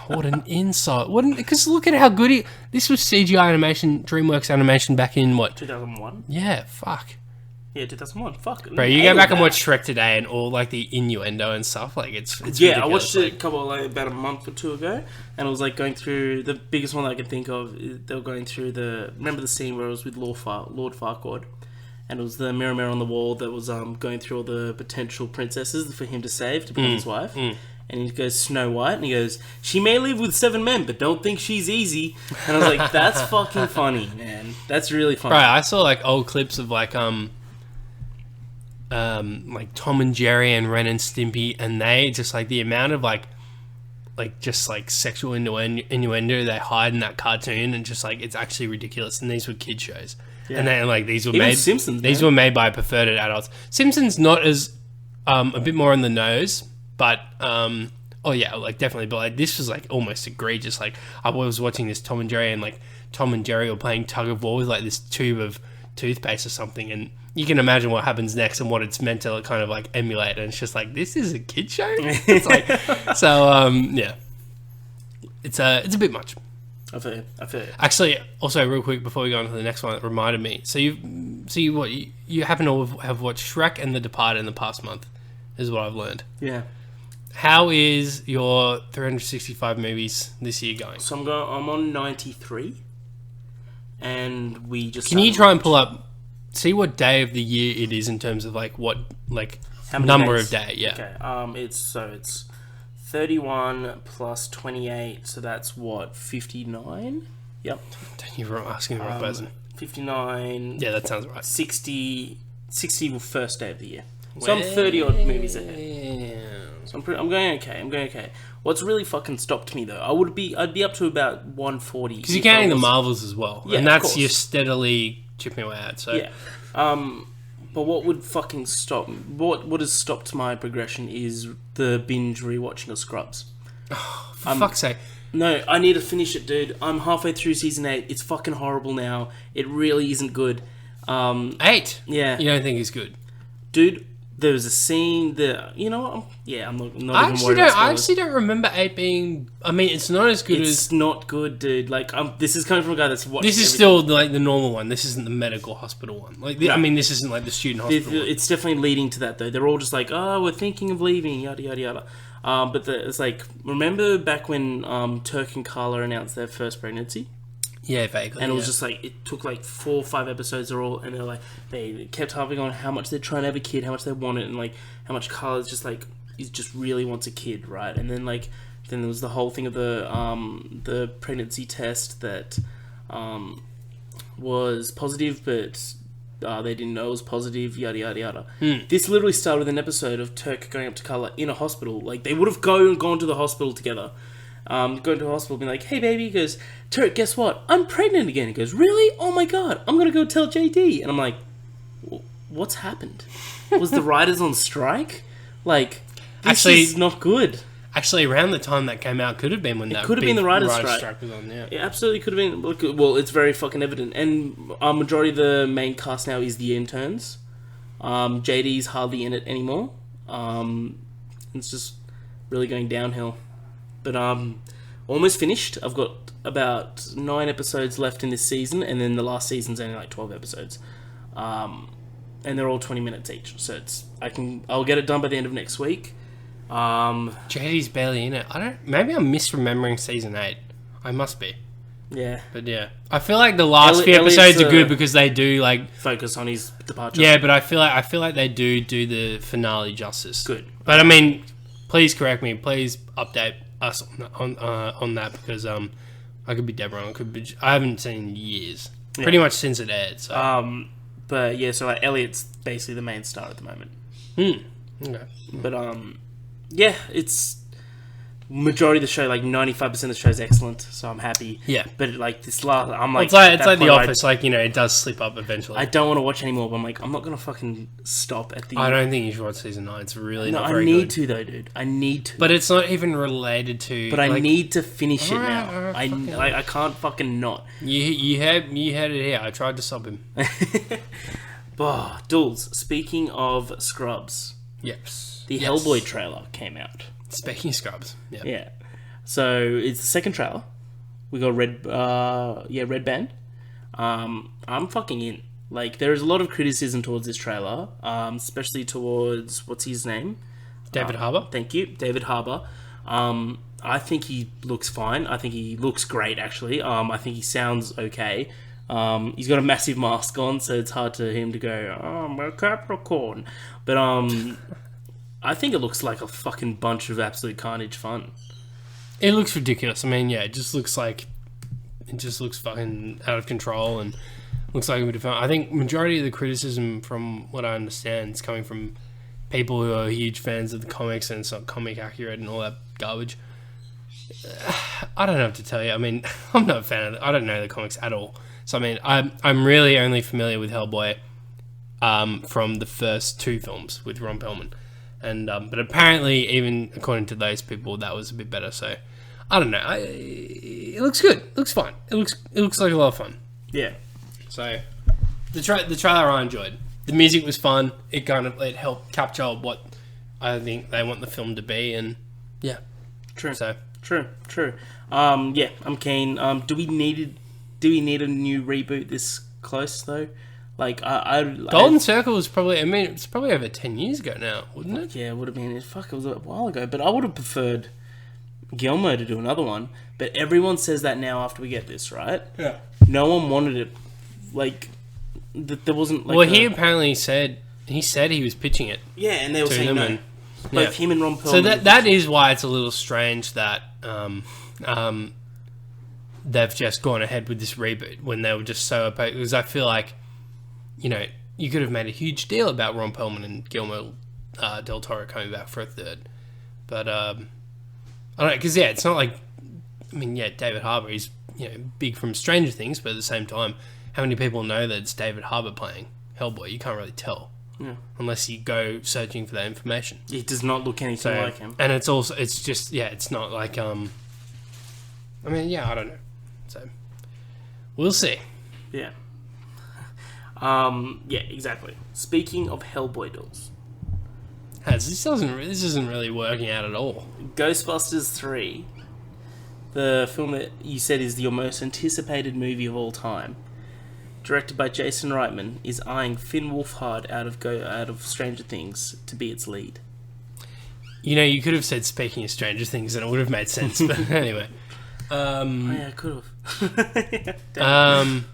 What an insight. Because look at how good this was CGI animation, DreamWorks animation back in what? 2001? Yeah, fuck. Yeah, 2001. Fuck. Bro, you go back and watch Shrek today and all like the innuendo and stuff, like it's yeah, ridiculous. I watched it about a month or two ago, and it was like going through the biggest one that I can think of. They were going through remember the scene where it was with Lord Farquaad, and it was the mirror on the wall that was going through all the potential princesses for him to save to become his wife. And he goes, Snow White, and he goes, she may live with 7 men, but don't think she's easy. And I was like, that's fucking funny, man. That's really funny. Bro, I saw like old clips of like Tom and Jerry and Ren and Stimpy, and they just like the amount of like sexual innuendo they hide in that cartoon, and just like it's actually ridiculous. And these were kid shows, and then like these were made Simpsons. These were made by perverted adults. Simpsons not as a bit more on the nose, but oh yeah, like definitely. But like this was like almost egregious. Like I was watching this Tom and Jerry, and like Tom and Jerry were playing tug of war with like this tube of toothpaste or something, and you can imagine what happens next and what it's meant to kind of like emulate, and it's just like, this is a kid show. It's like, so yeah, it's a bit much. I feel you. Actually, also real quick before we go on to the next one, it reminded me. So you happen to have watched Shrek and The Departed in the past month, is what I've learned. Yeah. How is your 365 movies this year going? So I'm on 93, and we just. Can you try and pull up? See what day of the year it is in terms of like what how many number days? of day, yeah. Okay. It's 31 plus 28, so that's what, 59? Yep. You're asking the wrong person. 59. Yeah, that sounds right. 60 first day of the year. So I'm 30 odd movies ahead. So I'm going okay. What's really fucking stopped me though, I'd be up to about 140. Because you're counting the Marvels as well, yeah, and that's you're steadily chipping away at. So yeah. But what would fucking stop? What has stopped my progression is the binge rewatching of Scrubs. Oh, for fuck's sake! No, I need to finish it, dude. I'm halfway through season 8. It's fucking horrible now. It really isn't good. 8. Yeah. You don't think it's good, dude? There was a scene that I'm not even worried about spoilers. I actually don't remember 8 being. I mean, it's not as good as. It's not good, dude. Like, this is coming from a guy that's watched. This is still like the normal one. This isn't the medical hospital one. Like, I mean, this isn't like the student hospital. It's definitely leading to that though. They're all just like, oh, we're thinking of leaving, yada yada yada. But it's like, remember back when Turk and Carla announced their first pregnancy? Yeah, vaguely. And it was just like, it took like 4 or 5 episodes and they're like, they kept harping on how much they're trying to have a kid, how much they want it, and like how much Carla's just like, just really wants a kid, right? And then then there was the whole thing of the pregnancy test that was positive, but they didn't know it was positive, yada yada yada. This literally started with an episode of Turk going up to Carla in a hospital. Like, they would have gone to the hospital together. Going to a hospital, being like, hey baby, he goes, Turk, guess what? I'm pregnant again. He goes, really? Oh my god, I'm gonna go tell JD. And I'm like, what's happened? Was the writers on strike? Like, this is not good. Actually, around the time that came out, could have been when that could have been the writers' strike was on. Yeah, it absolutely could have been. Look, well, it's very fucking evident, and a majority of the main cast now is the interns. JD's hardly in it anymore. It's just really going downhill. But almost finished. I've got about 9 episodes left in this season, and then the last season's only like 12 episodes. And they're all 20 minutes each, so I'll get it done by the end of next week. JD's barely in it. Maybe I'm misremembering season 8. I must be. Yeah. But yeah. I feel like the last few episodes are good because they do like focus on his departure. Yeah, but I feel like they do the finale justice. Good. But I mean, please correct me. Please update us on that because I could be dead wrong. I haven't seen in years. Yeah. Pretty much since it aired. So. But yeah, so like Elliot's basically the main star at the moment. Okay. But yeah, it's majority of the show, like 95% of the show is excellent, so I'm happy. Yeah. But like this last, I'm like, it's like The Office, like, you know, it does slip up eventually. I don't want to watch anymore, but I'm like, I'm not gonna fucking stop at the. I don't think you should watch season 9. It's really not very good. I need good. to though, dude. I need to. But it's not even related to. But I need to finish it now. I can't fucking not. You heard it here. I tried to stop him. Dools. Speaking of Scrubs. Yes. The Hellboy trailer came out. Speaking of Scrubs. Yep. Yeah. So it's the second trailer. We got Red Band. I'm fucking in. Like, there is a lot of criticism towards this trailer, especially towards, what's his name? David Harbour. Thank you, David Harbour. I think he looks fine. I think he looks great, actually. I think he sounds okay. He's got a massive mask on, so it's hard to him to go, I'm a Capricorn. But I think it looks like a fucking bunch of absolute carnage fun. It looks ridiculous. I mean, yeah, it just looks fucking out of control and looks like a bit of fun. I think majority of the criticism, from what I understand, is coming from people who are huge fans of the comics and it's not comic accurate and all that garbage. I don't know what to tell you. I mean, I'm not a fan of it. I don't know the comics at all. So, I mean, I'm really only familiar with Hellboy from the first 2 films with Ron Perlman. And but apparently, even according to those people, that was a bit better. So, I don't know. It looks good. It looks fun. It looks like a lot of fun. Yeah. So, the trailer I enjoyed. The music was fun. It helped capture what I think they want the film to be, and yeah. True. So true. Yeah, I'm keen. Do we need a new reboot this close though? Like Golden Circle was probably. I mean, it's probably over 10 years ago now, wouldn't it? Yeah, it would have been. Fuck, it was a while ago. But I would have preferred Guillermo to do another one. But everyone says that now after we get this, right? Yeah. No one wanted it. Like, there wasn't. Like, well, he apparently said he was pitching it. Yeah, and they were saying no. And, both him and Ron Perlman. So that is why it's a little strange that they've just gone ahead with this reboot when they were just so opposed. Because I feel like, you know, you could have made a huge deal about Ron Perlman and Guillermo del Toro coming back for a third. But I don't know, because yeah, it's not like, I mean, yeah, David Harbour is, you know, big from Stranger Things, but at the same time, how many people know that it's David Harbour playing Hellboy? You can't really tell. Yeah. Unless you go searching for that information. He does not look anything like him. And it's just, yeah, it's not like, I mean, yeah, I don't know. So, we'll see. Yeah. Yeah, exactly. Speaking of Hellboy dolls. This isn't really working out at all. Ghostbusters 3, the film that you said is your most anticipated movie of all time, directed by Jason Reitman, is eyeing Finn Wolfhard out of Stranger Things to be its lead. You know, you could have said speaking of Stranger Things and it would have made sense, but anyway. Yeah, I could have.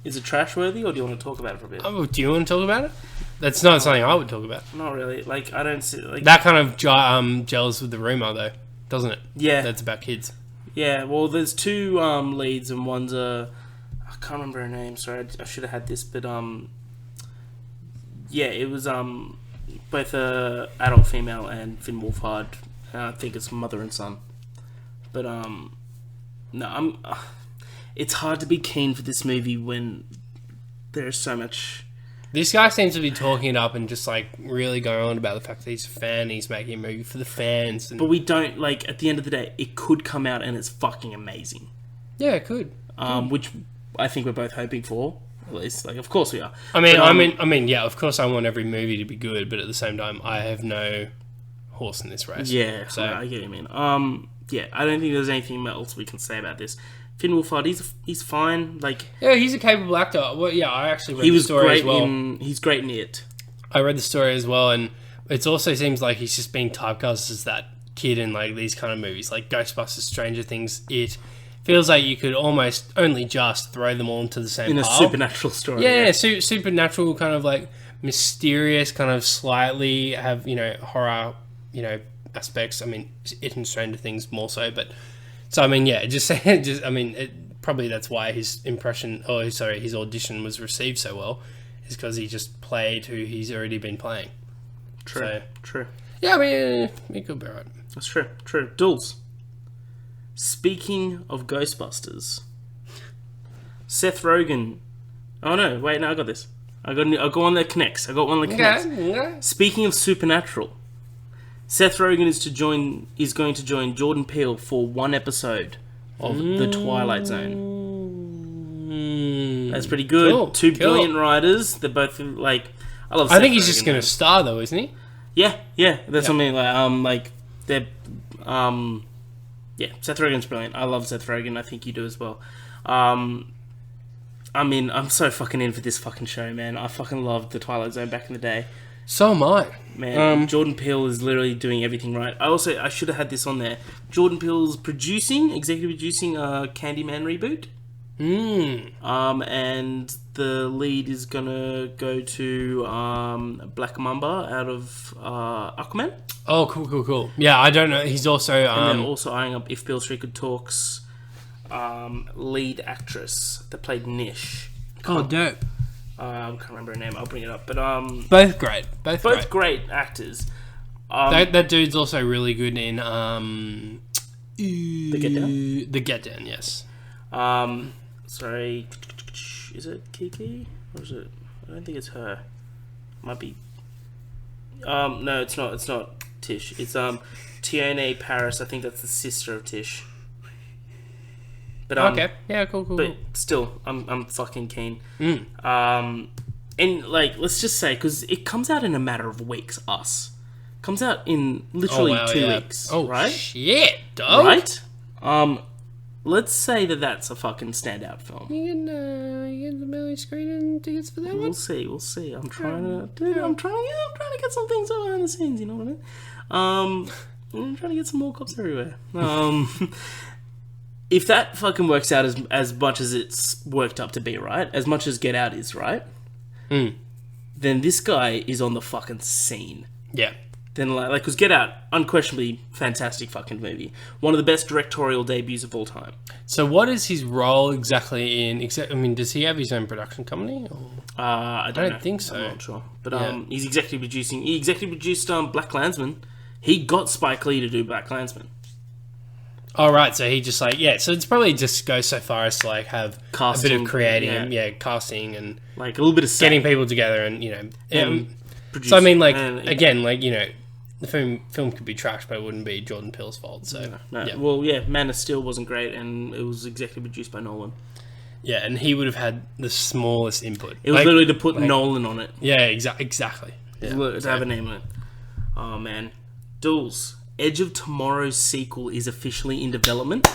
Is it trash-worthy, or do you want to talk about it for a bit? Do you want to talk about it? That's not something I would talk about. Not really. Like, I don't see... Like, that kind of gels with the rumour, though, doesn't it? Yeah. That's about kids. Yeah, well, there's 2 leads, and one's a... I can't remember her name, sorry, I should have had this, but, yeah, it was, both a adult female and Finn Wolfhard. I think it's mother and son. But, no, it's hard to be keen for this movie when there's so much This guy seems to be talking it up and just like really going on about the fact that he's a fan. He's making a movie for the fans. And But we don't like. At the end of the day, it could come out and it's fucking amazing. yeah, it could. Which I think we're both hoping for. At least, like, of course we are. I mean, But, yeah. Of course, I want every movie to be good, but at the same time, I have no horse in this race. Yeah, So I get what you mean. Yeah, I don't think there's anything else we can say about this. Finn Wolfhard, he's fine. Like, yeah, he's a capable actor. Well, yeah, I actually read he the was story great as well. he's great in it. I read the story as well, and it also seems like he's just being typecast as that kid in like these kind of movies, like Ghostbusters, Stranger Things. It feels like you could almost only just throw them all into the same In a pile. supernatural story. Yeah, supernatural, kind of like mysterious, kind of slightly have horror, aspects. I mean, it and Stranger Things more so, but so I mean, yeah, probably that's why his his audition was received so well, is because he just played who he's already been playing. True. Yeah, I mean, it could be right. That's true. Dools. Speaking of Ghostbusters, Seth Rogen. Oh no! Wait, no, I got this. I got one that connects. I got one that connects. Yeah. Speaking of supernatural, Seth Rogen is going to join Jordan Peele for one episode of The Twilight Zone. That's pretty good. Cool. Two brilliant writers. They're both like. I love. I think he's just going to star though, isn't he? Yeah. That's what I mean. Like they're. Yeah, Seth Rogen's brilliant. I love Seth Rogen. I think you do as well. I mean, I'm so fucking in for this fucking show, man. I fucking loved The Twilight Zone back in the day. So am I. Man, Jordan Peele is literally doing everything right. I should have had this on there. Jordan Peele's executive producing Candyman reboot. And the lead is gonna go to Black Mamba out of Aquaman. Oh, cool. Yeah, I don't know. He's also And they're also eyeing up If Beale Street Could Talk's lead actress that played Nish. oh, dope. I can't remember her name. I'll bring it up. But Both great. both great actors. That dude's also really good in The Get Down. The Get Down, yes. Sorry, is it Kiki or is it? I don't think it's her. Might be. No, it's not. It's not Tish. It's Tione Paris. I think that's the sister of Tish. But Okay. Yeah. Cool. But still, I'm fucking keen. And like, let's just say, because it comes out in a matter of weeks. Comes out in literally 2 weeks. Oh, right? shit, dog. Right? Let's say that that's a fucking standout film. You get the early screening tickets for that one? We'll see. I'm trying to get some things behind the scenes. You know what I mean? I'm trying to get some more cops everywhere. If that fucking works out as much as it's worked up to be, right? As much as Get Out is, right? Then this guy is on the fucking scene. Yeah. Then like, because Get Out, unquestionably fantastic fucking movie. One of the best directorial debuts of all time. So what is his role exactly in... I mean, does he have his own production company? Or? I don't know. think so. I'm not sure. But he's executive producing... He executive produced Black Klansman. He got Spike Lee to do Black Klansman. Oh, right. So he just like... Yeah, so it's probably just goes so far as to like have Casting, a bit of creating, casting and... Like a little bit of... Getting people together and, you know... producing. So I mean, like, And, again, like, you know... The film could be trashed, but it wouldn't be Jordan Peele's fault. So No. Yeah. Well, yeah, Man of Steel wasn't great, and it was executive produced by Nolan. Yeah, and he would have had the smallest input. It was literally to put Nolan on it. Yeah, exactly. Yeah. To have a name on it. Oh, man. Dools. Edge of Tomorrow's sequel is officially in development.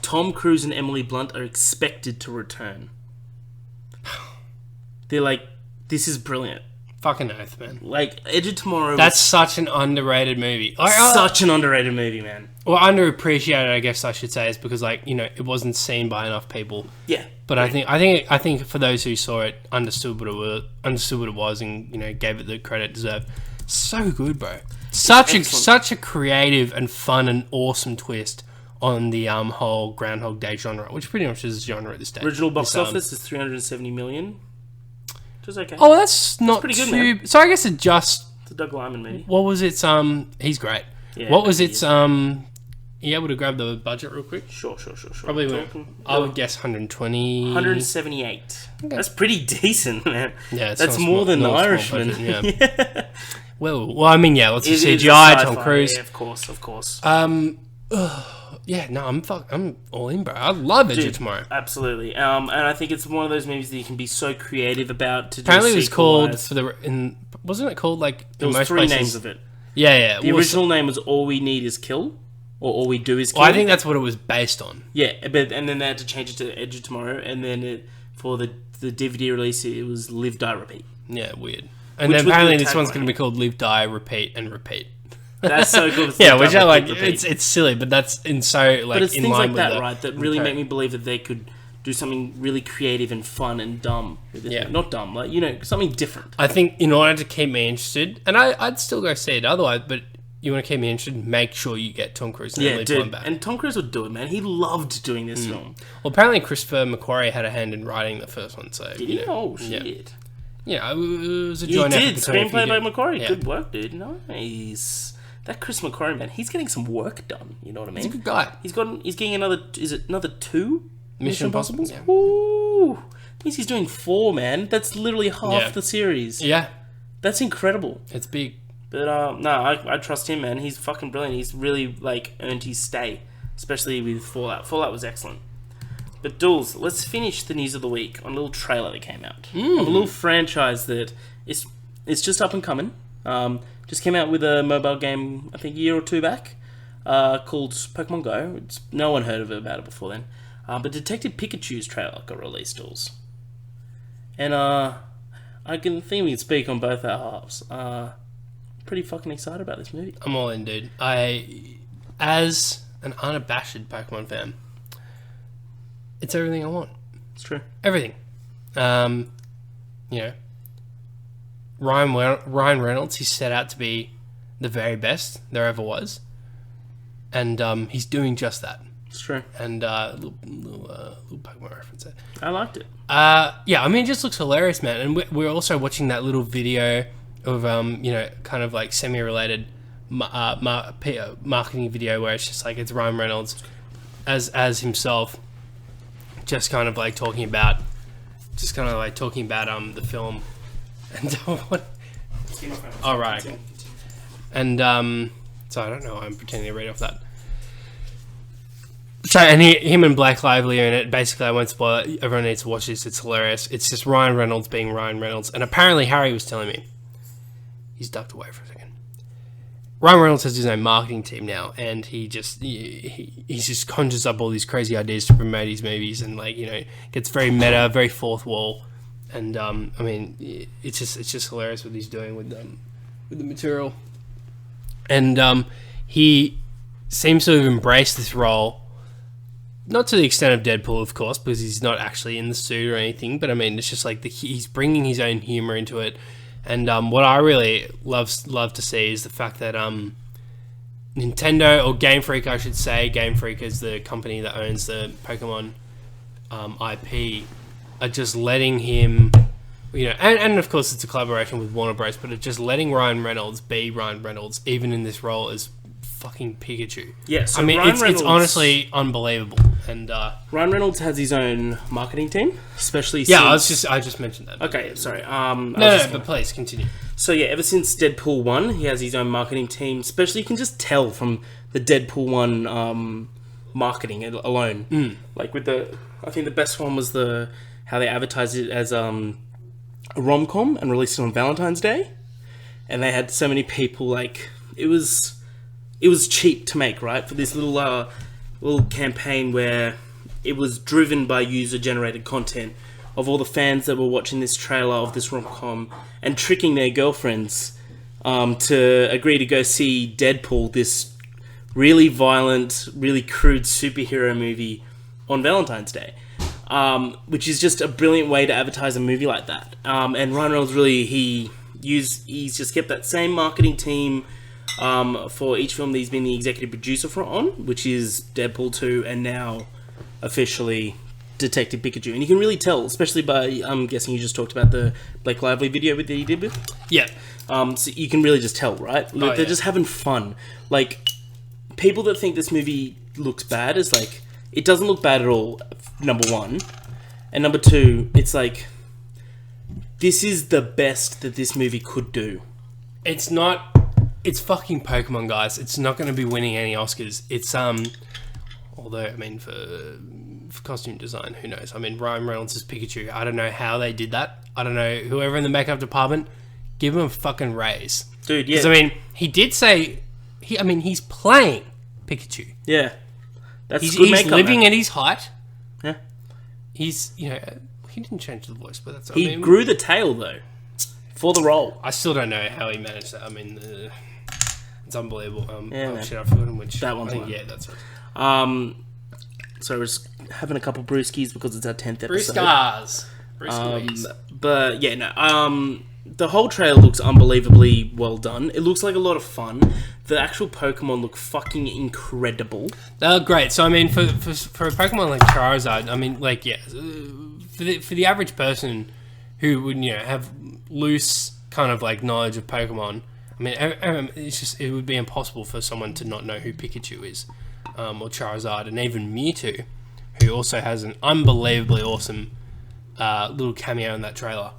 Tom Cruise and Emily Blunt are expected to return. They're like, this is brilliant. Fucking oath, man. Like, Edge of Tomorrow That's such an underrated movie. such an underrated movie, man. Well, underappreciated, I guess I should say, is because, like, you know, it wasn't seen by enough people. Yeah. But I think for those who saw it, understood what it was, and, you know, gave it the credit it deserved. So good, bro. Such a creative and fun and awesome twist on the whole Groundhog Day genre, which pretty much is the genre at this stage. Original box office is 370 million. Which is okay. Oh, that's not pretty good, too... man. So I guess it just... It's a Doug Liman movie. What was its... He's great. Yeah, what was its... Are you able to grab the budget real quick? Sure. Probably, I would guess 120... 178. That's pretty decent, man. Yeah, that's more than The Irishman. Budget, yeah. Well, I mean, yeah, lots of It's CGI, a Tom Cruise. Yeah, of course. Yeah, no, I'm all in, bro. I love Edge of Tomorrow. Absolutely. And I think it's one of those movies that you can be so creative about. Apparently, it was called wasn't it called like? There was three names of it. Yeah. The original name was All We Need Is Kill, or All We Do Is Kill. Well, I think that's what it was based on. Yeah, and then they had to change it to Edge of Tomorrow, and then for the DVD release, it was Live, Die, Repeat. Yeah, weird. And then apparently this one's going to be called Live, Die, Repeat, and Repeat. That's so good. Yeah, which I like. It's silly, but that's in so like. But it's in things line like with that, right? That really make me believe that they could do something really creative and fun and dumb. Yeah, not dumb, like something different. I think in order to keep me interested, and I'd still go see it otherwise, but you want to keep me interested, make sure you get Tom Cruise and Emily Blunt back. And Tom Cruise would do it, man. He loved doing this film. Well, apparently Christopher McQuarrie had a hand in writing the first one, so did he? Oh shit! Yeah, it was a joint effort. He did screenplay by McQuarrie. Yeah. Good work, dude. Nice. That Chris McQuarrie, man, he's getting some work done. You know what I mean? He's a good guy. He's getting another. Is it another 2 Mission Impossible? Yeah. Ooh, means he's doing 4, man. That's literally half the series. Yeah, that's incredible. It's big. But no, I trust him, man. He's fucking brilliant. He's really earned his stay, especially with Fallout. Fallout was excellent. But Dools, let's finish the news of the week on a little trailer that came out. Of a little franchise that it's just up and coming. Just came out with a mobile game, I think a year or 2 back, called Pokemon Go. No one heard about it before then. But Detective Pikachu's trailer got released, Dools. And I can think we can speak on both our halves. Pretty fucking excited about this movie. I'm all in, dude. As an unabashed Pokemon fan, it's everything I want. It's true. Everything. Ryan Reynolds, he's set out to be the very best there ever was. And he's doing just that. It's true. And little Pokemon reference there. I liked it. Yeah, I mean, it just looks hilarious, man. And we're also watching that little video of, kind of like semi-related marketing video where it's just like, it's Ryan Reynolds as himself, just kind of like talking about the film. And what? Oh, right. Okay. And so I don't know. I'm pretending to read off that. So and him and Blake Lively are in it. Basically, I won't spoil it. Everyone needs to watch this. It's hilarious. It's just Ryan Reynolds being Ryan Reynolds. And apparently, Harry was telling me he's ducked away for a second. Ryan Reynolds has his own marketing team now, and he just conjures up all these crazy ideas to promote his movies, and gets very meta, very fourth wall. And I mean, it's just hilarious what he's doing with the material. And he seems to have embraced this role, not to the extent of Deadpool, of course, because he's not actually in the suit or anything. But I mean, it's just like he's bringing his own humor into it. And what I really love to see is the fact that Nintendo, or Game Freak, I should say, Game Freak is the company that owns the Pokemon IP. Are just letting him, and of course it's a collaboration with Warner Bros. But just letting Ryan Reynolds be Ryan Reynolds, even in this role as fucking Pikachu. Yeah, so I mean, it's honestly unbelievable. And Ryan Reynolds has his own marketing team, especially. Yeah, I just mentioned that. Okay, sorry. But please continue. So yeah, ever since Deadpool 1, he has his own marketing team. Especially, you can just tell from the Deadpool 1 marketing alone. Like with I think the best one was how they advertised it as a rom-com and released it on Valentine's Day, and they had so many people. It was cheap to make, right, for this little campaign where it was driven by user-generated content of all the fans that were watching this trailer of this rom-com and tricking their girlfriends to agree to go see Deadpool, this really violent, really crude superhero movie on Valentine's Day. Which is just a brilliant way to advertise a movie like that. And Ryan Reynolds really, he's just kept that same marketing team for each film that he's been the executive producer on, which is Deadpool 2 and now officially Detective Pikachu. And you can really tell, especially by, I'm guessing you just talked about the Blake Lively video that he did with? Yeah. So you can really just tell, right? They're just having fun. People that think this movie looks bad is it doesn't look bad at all, number one. And number 2, it's like, this is the best that this movie could do. It's not... It's fucking Pokemon, guys. It's not going to be winning any Oscars. It's, although, I mean, for costume design, who knows? I mean, Ryan Reynolds is Pikachu. I don't know how they did that. I don't know. Whoever in the makeup department, give him a fucking raise. Dude, yeah. Because, I mean, he did say... he's playing Pikachu. Yeah. That's He's good makeup, living man. at his height. Yeah. He's, he didn't change the voice, but that's... He grew the tail, though, for the role. I still don't know how he managed that. I mean, it's unbelievable. man. Shit, I've forgotten which... That one's one. Yeah, that's it. So we're just having a couple brewskis because it's our 10th episode. Brewskis. But yeah, no. The whole trailer looks unbelievably well done. It looks like a lot of fun. The actual Pokemon look fucking incredible. They look great. So I mean, for a Pokemon like Charizard, I mean, like, yeah, for the average person who would have loose kind of like knowledge of Pokemon, I mean, it would be impossible for someone to not know who Pikachu is, or Charizard, and even Mewtwo, who also has an unbelievably awesome little cameo in that trailer.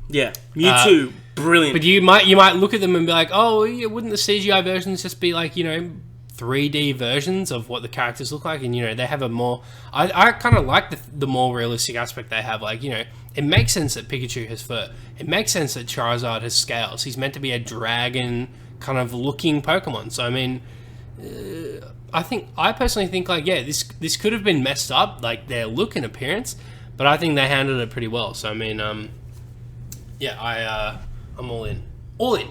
Yeah, Mewtwo, brilliant. But you might look at them and be like, oh, yeah, wouldn't the CGI versions just be like 3D versions of what the characters look like? And they have a more... I kind of like the more realistic aspect they have. Like, it makes sense that Pikachu has fur. It makes sense that Charizard has scales. He's meant to be a dragon kind of looking Pokemon. So I mean, I personally think like, yeah, this could have been messed up, like their look and appearance, but I think they handled it pretty well. So I mean, yeah, I'm all in. All in.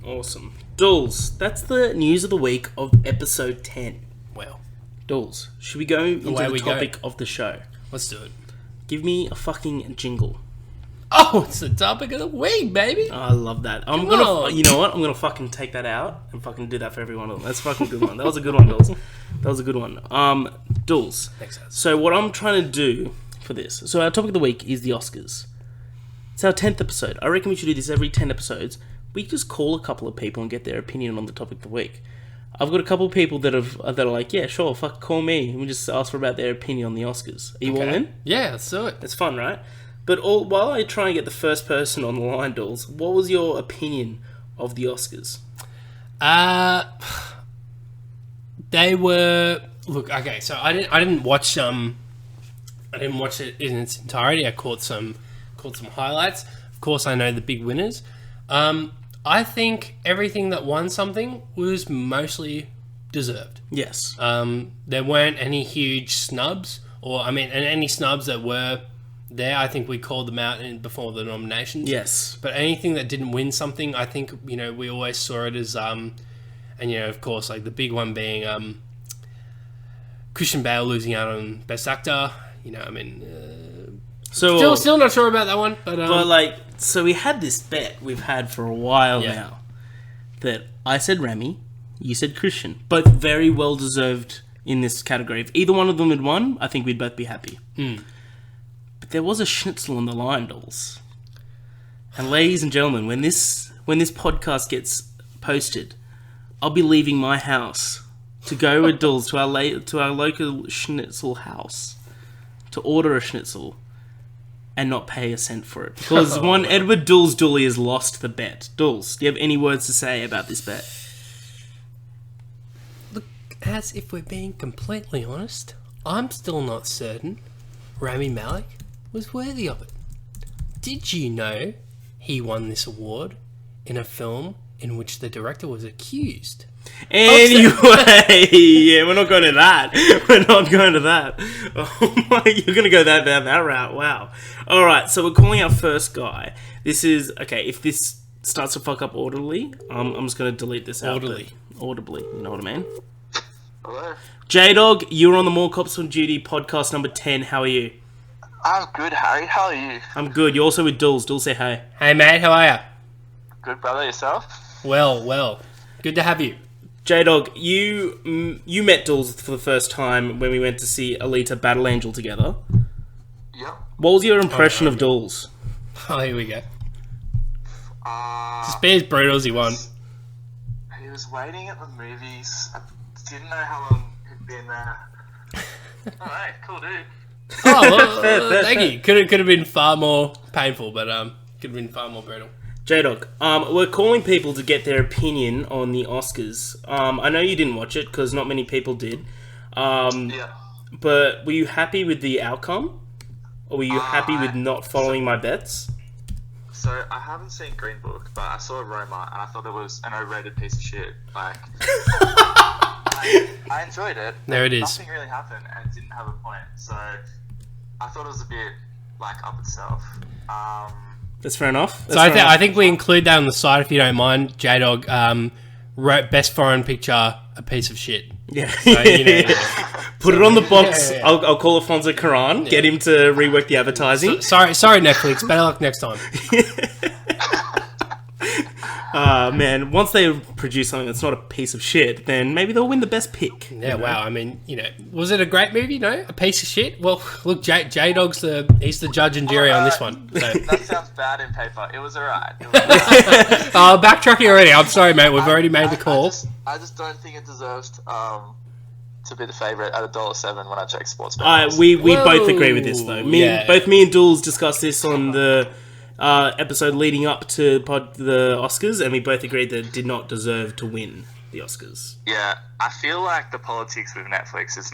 Awesome. Dools, that's the news of the week of episode 10. Well, Dools, should we go into the topic of the show? Let's do it. Give me a fucking jingle. Oh, it's the topic of the week, baby. Oh, I love that. You know what? I'm gonna fucking take that out and fucking do that for every one of them. That's a fucking good one. That was a good one, Dools. That was a good one. Dools. So what I'm trying to do for this, so our topic of the week is the Oscars. It's our 10th episode. I reckon we should do this every 10 episodes. We just call a couple of people and get their opinion on the topic of the week. I've got a couple of people that are like, yeah, sure, fuck, call me. And we just ask for about their opinion on the Oscars. Are you all in? Yeah, let's do it. It's fun, right? But while I try and get the first person on the line, Dools, what was your opinion of the Oscars? They were... Look, okay, so I didn't watch it in its entirety. I caught some highlights. Of course, I know the big winners. I think everything that won something was mostly deserved. Yes. There weren't any huge snubs, and any snubs that were there, I think we called them out before the nominations. Yes. But anything that didn't win something, I think, we always saw it as, of course, like the big one being Christian Bale losing out on Best Actor. Still not sure about that one, but so we had this bet we've had for a while now that I said Remy, you said Christian, both very well deserved in this category. If either one of them had won, I think we'd both be happy. But there was a schnitzel on the line, Dolls. And ladies and gentlemen, when this podcast gets posted, I'll be leaving my house to go with Dolls to our local schnitzel house to order a schnitzel and not pay a cent for it. Because one Edward Dools Dooley has lost the bet. Dools, do you have any words to say about this bet? Look, as if we're being completely honest, I'm still not certain Rami Malek was worthy of it. Did you know he won this award in a film in which the director was accused? Anyway, yeah, we're not going to that. We're not going to that. Oh my, you're going to go down that route. Wow. All right, so we're calling our first guy. This is, okay, if this starts to fuck up audibly, I'm just going to delete this out. Audibly, you know what I mean? Hello. J-Dog, you're on the More Cops on Duty podcast number 10. How are you? I'm good, Harry. How are you? I'm good. You're also with Dools. Dools, say hey. Hey, mate. How are you? Good, brother. Yourself? Well. Good to have you. J-Dog, you met Dools for the first time when we went to see Alita Battle Angel together. Yep. What was your impression of Dools? Oh, here we go. Just be as brutal as he won. He was waiting at the movies. I didn't know how long he'd been there. Alright, cool dude. Oh, well, thank you. Could have been far more painful, but could have been far more brutal. J-Dog, we're calling people to get their opinion on the Oscars. I know you didn't watch it because not many people did. Yeah. But were you happy with the outcome? Or were you happy with not following my bets? So I haven't seen Green Book, but I saw Roma and I thought it was an overrated piece of shit. Like, I enjoyed it. There it is. Nothing really happened and it didn't have a point. So I thought it was a bit like up itself. That's fair enough. So I think we include that on the side if you don't mind. J-Dog wrote Best Foreign Picture, a piece of shit. Yeah. So, Put it on the box. Yeah. I'll call Alfonso Cuarón. Get him to rework the advertising. Sorry, Netflix. Better luck next time. Man, once they produce something that's not a piece of shit, then maybe they'll win the best pick. Yeah, wow. I mean, was it a great movie? No, a piece of shit. Well, look, J-Dog's he's the judge and jury on this one. So. That sounds bad in paper. It was alright. Backtracking already. I'm sorry, mate. We've already made the call. I just don't think it deserves to be the favourite at $1.07 when I check sports. We both agree with this though. Both me and Dools discussed this on the episode leading up to the Oscars, and we both agreed that it did not deserve to win the Oscars. Yeah, I feel like the politics with Netflix is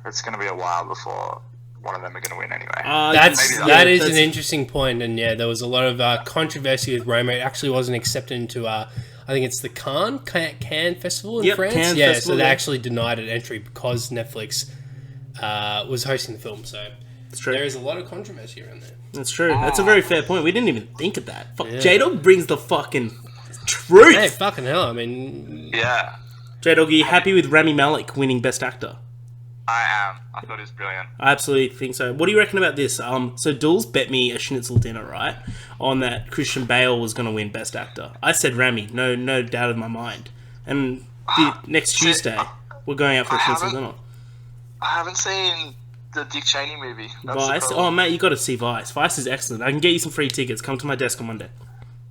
it's gonna be a while before one of them are gonna win anyway. That is an interesting point, and yeah, there was a lot of controversy with Roma. It actually wasn't accepted into I think it's the Cannes Festival in France. Cannes Festival, Festival, so they actually denied it entry because Netflix was hosting the film. So there is a lot of controversy around there. That's true. That's a very fair point. We didn't even think of that. J-Dog brings the fucking truth. Hey, fucking hell. I mean... Yeah. J-Dog, are you happy with Rami Malek winning Best Actor? I am. I thought it was brilliant. I absolutely think so. What do you reckon about this? So Dools bet me a schnitzel dinner, right? On that Christian Bale was going to win Best Actor. I said Rami. No doubt in my mind. And next Tuesday, we're going out for a schnitzel dinner. I haven't seen the Dick Cheney movie. Vice? Oh, mate, you got to see Vice. Vice is excellent. I can get you some free tickets. Come to my desk on Monday.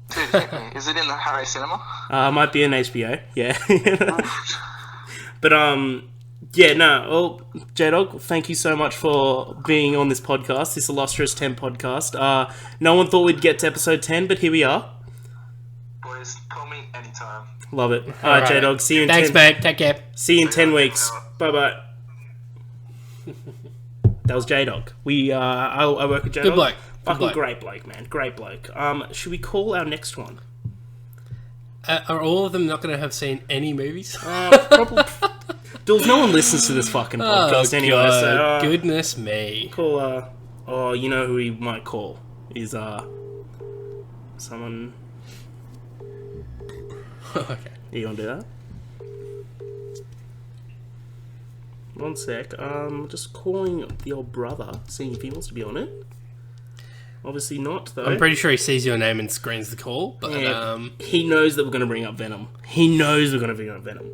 Dude, hit me. Is it in the Harry Cinema? Might be in HBO. Yeah. But, yeah, no. Well, J-Dog, thank you so much for being on this podcast, this Illustrious 10 podcast. No one thought we'd get to episode 10, but here we are. Boys, call me anytime. Love it. All right, J-Dog, see you in 10... Thanks, mate. Take care. See you in 10 weeks. Bye-bye. That was J-Dog. I work with J-Dog. Good bloke. Fucking great bloke, man. Great bloke. Should we call our next one? Are all of them not going to have seen any movies? Probably. Dools, no one listens to this fucking podcast anyway. God, so, goodness me. Call, you know who we might call is, someone... Okay. You gonna do that? One sec. Just calling the old brother, seeing if he wants to be on it. Obviously not, though. I'm pretty sure he sees your name and screens the call, but he knows that we're going to bring up Venom. He knows we're going to bring up Venom.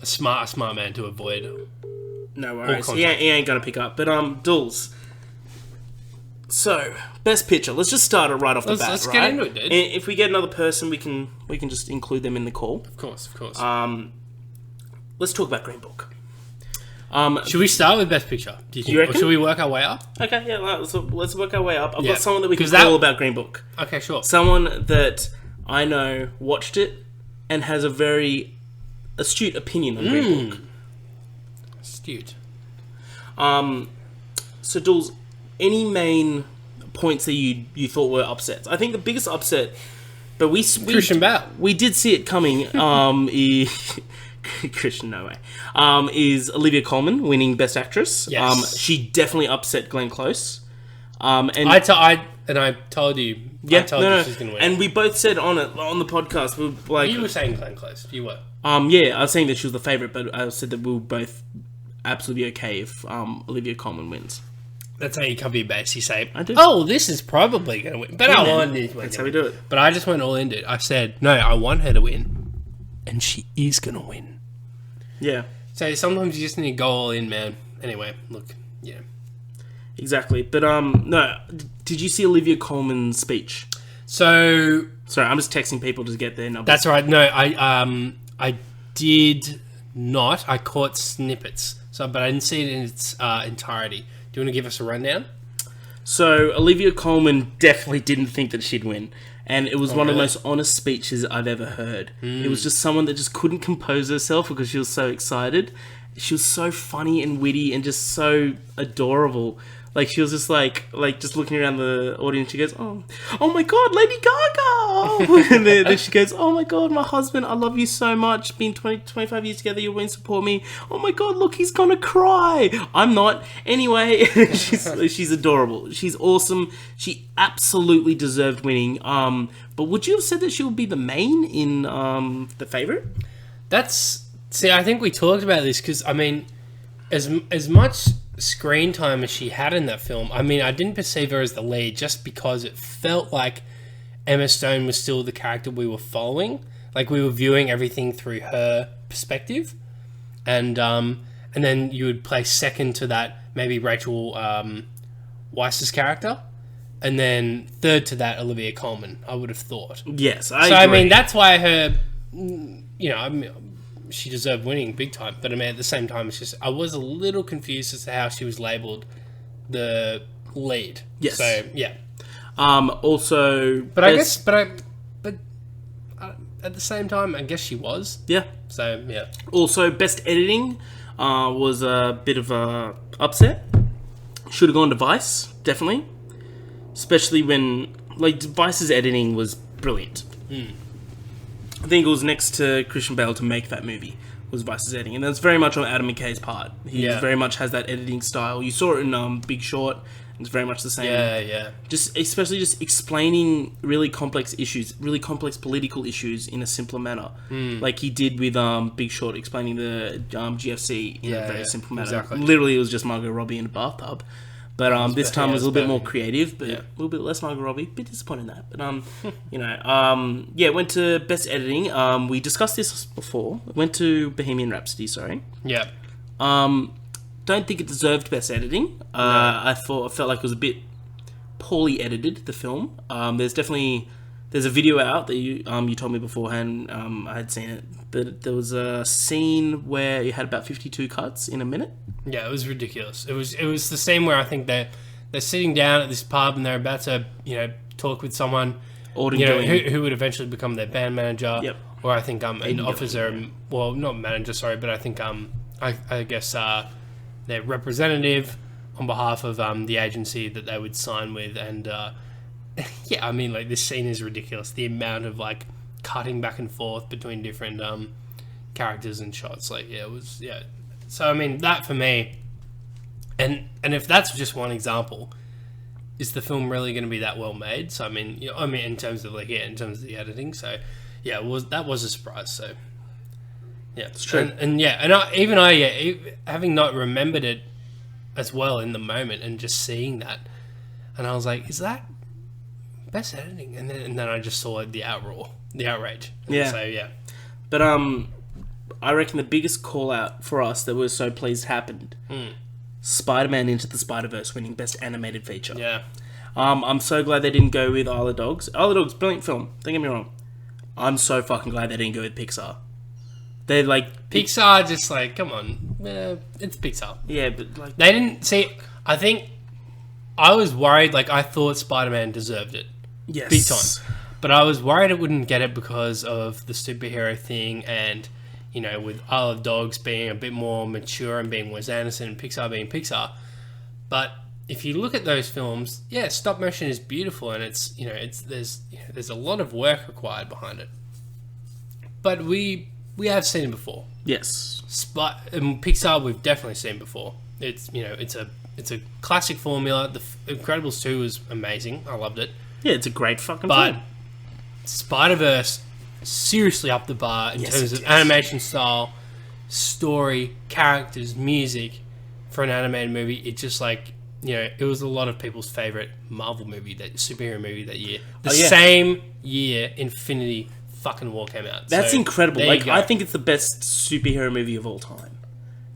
A smart man to avoid. No worries. He ain't going to pick up. But Dools. So, best picture. Let's just start it right off the bat. Let's right? get into it, dude. If we get another person, we can just include them in the call. Of course. Let's talk about Green Book. Should we start with Best Picture? Do you think? Or should we work our way up? Okay, yeah, let's work our way up. I've got someone that we can call about Green Book. Okay, sure. Someone that I know watched it and has a very astute opinion on Green Book. Astute. So, Dools, any main points that you thought were upsets? I think the biggest upset, but we Christian Bale. We did see it coming. Christian, no way. Is Olivia Colman winning Best Actress? Yes. She definitely upset Glenn Close. And I told you. Yeah, I told you she's going to win. And we both said on the podcast, we were like, you were saying Glenn Close. You were. Yeah, I was saying that she was the favorite, but I said that we were both absolutely okay if Olivia Colman wins. That's how you cover your base. You say, I do. "Oh, this is probably going to win," but I want this one. That's how we do it. But I just went all into it. I said, "No, I want her to win, and she is going to win." Yeah. So sometimes you just need to go all in, man. Anyway, look, yeah. Exactly. But, no, did you see Olivia Colman's speech? So... Sorry, I'm just texting people to get their numbers. That's right. No, I did not. I caught snippets. So, but I didn't see it in its entirety. Do you want to give us a rundown? So, Olivia Colman definitely didn't think that she'd win. And it was one of the most honest speeches I've ever heard. It was just someone that just couldn't compose herself because she was so excited. She was so funny and witty and just so adorable. Like, she was just like just looking around the audience. She goes, oh my God, Lady Gaga! And then she goes, oh my God, my husband, I love you so much. Been 25 years together, you won't support me. Oh my God, look, he's gonna cry. I'm not. Anyway, she's adorable. She's awesome. She absolutely deserved winning. But would you have said that she would be the main in The Favourite? See, I think we talked about this because, I mean, as much screen time as she had in that film, I mean, I didn't perceive her as the lead just because it felt like Emma Stone was still the character we were following. Like, we were viewing everything through her perspective. And then you would place second to that maybe Rachel Weisz's character. And then third to that, Olivia Colman, I would have thought. Yes, I agree. So, I mean, that's why her, I mean, she deserved winning big time. But I mean, at the same time, it's just, I was a little confused as to how she was labelled the lead. Yes. So, yeah. Also... But I guess, but at the same time, I guess she was. Yeah. So, yeah. Also, best editing was a bit of a upset. Should have gone to Vice, definitely. Especially when, like, Vice's editing was brilliant. I think it was next to Christian Bale to make that movie, was Vice's editing. And that's very much on Adam McKay's part. He very much has that editing style. You saw it in Big Short. It's very much the same. Yeah. Especially just explaining really complex issues, really complex political issues in a simpler manner. Like he did with Big Short, explaining the GFC in a very simple manner. Exactly. Literally, it was just Margot Robbie in a bathtub. But this time it was a little bit more creative, but a little bit less Margot Robbie. Bit disappointed in that. But, went to Best Editing. We discussed this before. Went to Bohemian Rhapsody, sorry. Yeah. Don't think it deserved Best Editing. I felt like it was a bit poorly edited, the film. There's a video out that you told me beforehand. I had seen it. But there was a scene where it had about 52 cuts in a minute. Yeah, it was ridiculous. It was the scene where I think they're sitting down at this pub and they're about to talk with someone who would eventually become their band manager. Yep. Or I think an officer, well, not manager, sorry, but I think I guess their representative on behalf of the agency that they would sign with. And I mean, like, this scene is ridiculous. The amount of like cutting back and forth between different characters and shots, like, it was. So I mean, that for me, and if that's just one example, is the film really going to be that well made? So I mean, in terms of in terms of the editing, so that was a surprise. So yeah, it's true. And having not remembered it as well in the moment and just seeing that, and I was like, is that best editing? And then I just saw the outrage. Yeah. So yeah, but I reckon the biggest call out for us that we're so pleased happened. Spider-Man Into the Spider-Verse winning Best Animated Feature. Yeah. I'm so glad they didn't go with Isle of Dogs. Isle of Dogs, brilliant film. Don't get me wrong. I'm so fucking glad they didn't go with Pixar. They're like... Pixar just like, come on. It's Pixar. Yeah, but like... They didn't... See, I think... I was worried, I thought Spider-Man deserved it. Yes. Big time. But I was worried it wouldn't get it because of the superhero thing and... with Isle of Dogs being a bit more mature and being Wes Anderson and Pixar being Pixar. But if you look at those films, stop motion is beautiful and there's a lot of work required behind it. But we have seen it before. Yes. Pixar we've definitely seen before. It's it's a classic formula. The Incredibles 2 was amazing. I loved it. Yeah, it's a great fucking film. But Spider-Verse seriously up the bar in terms of animation style, story, characters, music for an animated movie. It just it was a lot of people's favorite Marvel movie, that superhero movie that year. The same year Infinity fucking War came out. That's incredible. I think it's the best superhero movie of all time.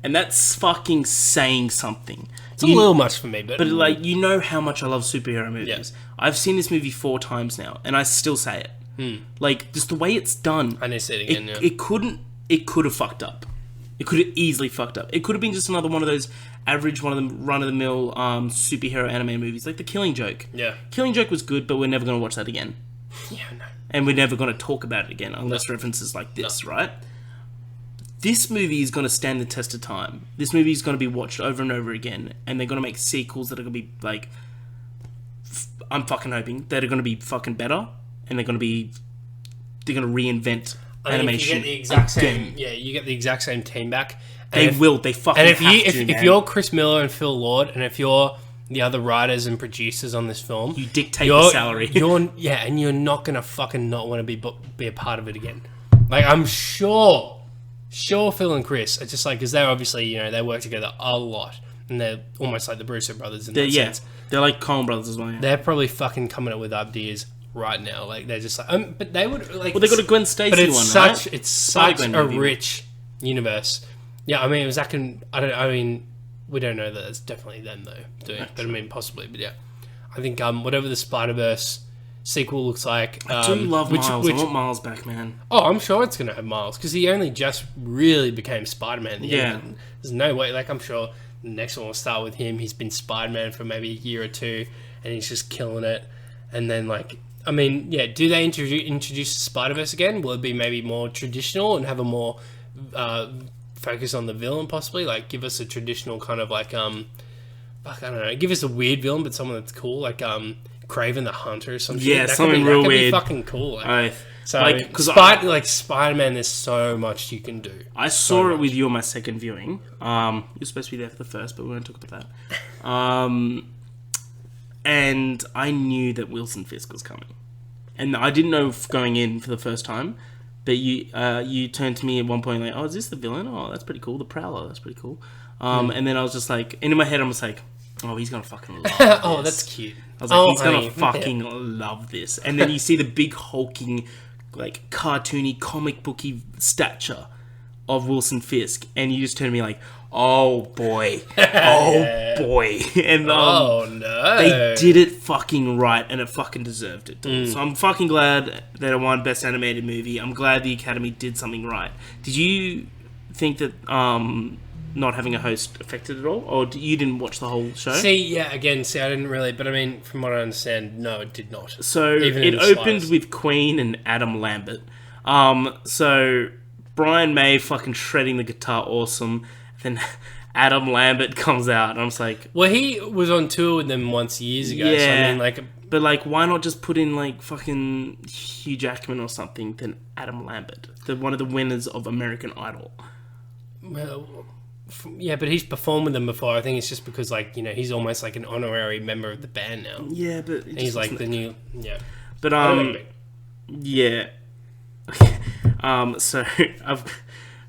And that's fucking saying something. It's a little much for me, but how much I love superhero movies. Yeah. I've seen this movie 4 times now, and I still say it. Just the way it's done. I need to see it again. It could have fucked up. It could have easily fucked up. It could have been just another one of those average, one of the run-of-the-mill superhero anime movies, like The Killing Joke. Yeah. Killing Joke was good, but we're never going to watch that again. Yeah, no. And we're never going to talk about it again, unless references like this, right? This movie is going to stand the test of time. This movie is going to be watched over and over again, and they're going to make sequels that are going to be, like... I'm fucking hoping that are going to be fucking better, and they're going to reinvent animation. You get the exact same... Yeah, you get the exact same team back. They will. They fucking have to, if you're Chris Miller and Phil Lord, and if you're the other writers and producers on this film... You dictate the salary. And you're not going to fucking not want to be a part of it again. Like, I'm sure Phil and Chris are just like... Because they're obviously, you know, they work together a lot. And they're almost like the Brusso brothers in that sense. They're like Coen brothers as well. Yeah. They're probably fucking coming up with ideas right now. Like, they're just like... but they would... like. Well, they got a Gwen Stacy but one, right? It's such a rich universe. Yeah, I mean, it was Zack and... I mean, we don't know that it's definitely them, though, doing it. But I mean, possibly. But yeah. I think whatever the Spider-Verse sequel looks like... I do love Miles. I want Miles back, man. Oh, I'm sure it's going to have Miles. Because he only just really became Spider-Man. Yeah. There's no way... Like, I'm sure... The next one will start with him. He's been Spider-Man for maybe a year or two, and he's just killing it. And then, like, I mean, yeah, do they introduce the Spider-Verse again? Will it be maybe more traditional and have a more focus on the villain, possibly? Like, give us a traditional kind of, like, I don't know. Give us a weird villain, but someone that's cool, like Kraven the Hunter or something. Yeah, something real weird. That could be fucking cool. Like, so, like Spider-Man, there's so much you can do. I saw it with you on my second viewing. You're supposed to be there for the first, but we won't talk about that. And I knew that Wilson Fisk was coming. And I didn't know going in for the first time, but you turned to me at one point like, oh, is this the villain? Oh, that's pretty cool. The Prowler, that's pretty cool. And then I was just like, and in my head I was like, oh, he's going to fucking love this. Oh, that's cute. I was like, he's going to fucking love this. And then you see the big hulking, like, cartoony, comic booky stature of Wilson Fisk, and you just turn to me like, oh boy, oh boy. And oh no, they did it fucking right, and it fucking deserved it. So I'm fucking glad that it won Best Animated Movie. I'm glad the Academy did something right. Did you think that not having a host affected it all, or you didn't watch the whole show? I didn't really, but I mean, from what I understand, no, it did not. So it opened with Queen and Adam Lambert. So Brian May fucking shredding the guitar, awesome. Then Adam Lambert comes out, and I'm just like, well, he was on tour with them once years ago. Yeah, so I mean, like, but like, why not just put in like fucking Hugh Jackman or something than Adam Lambert, one of the winners of American Idol? Well, yeah, but he's performed with them before. I think it's just because, like, you know, he's almost like an honorary member of the band now. Yeah, but he's like the new, yeah. But yeah. So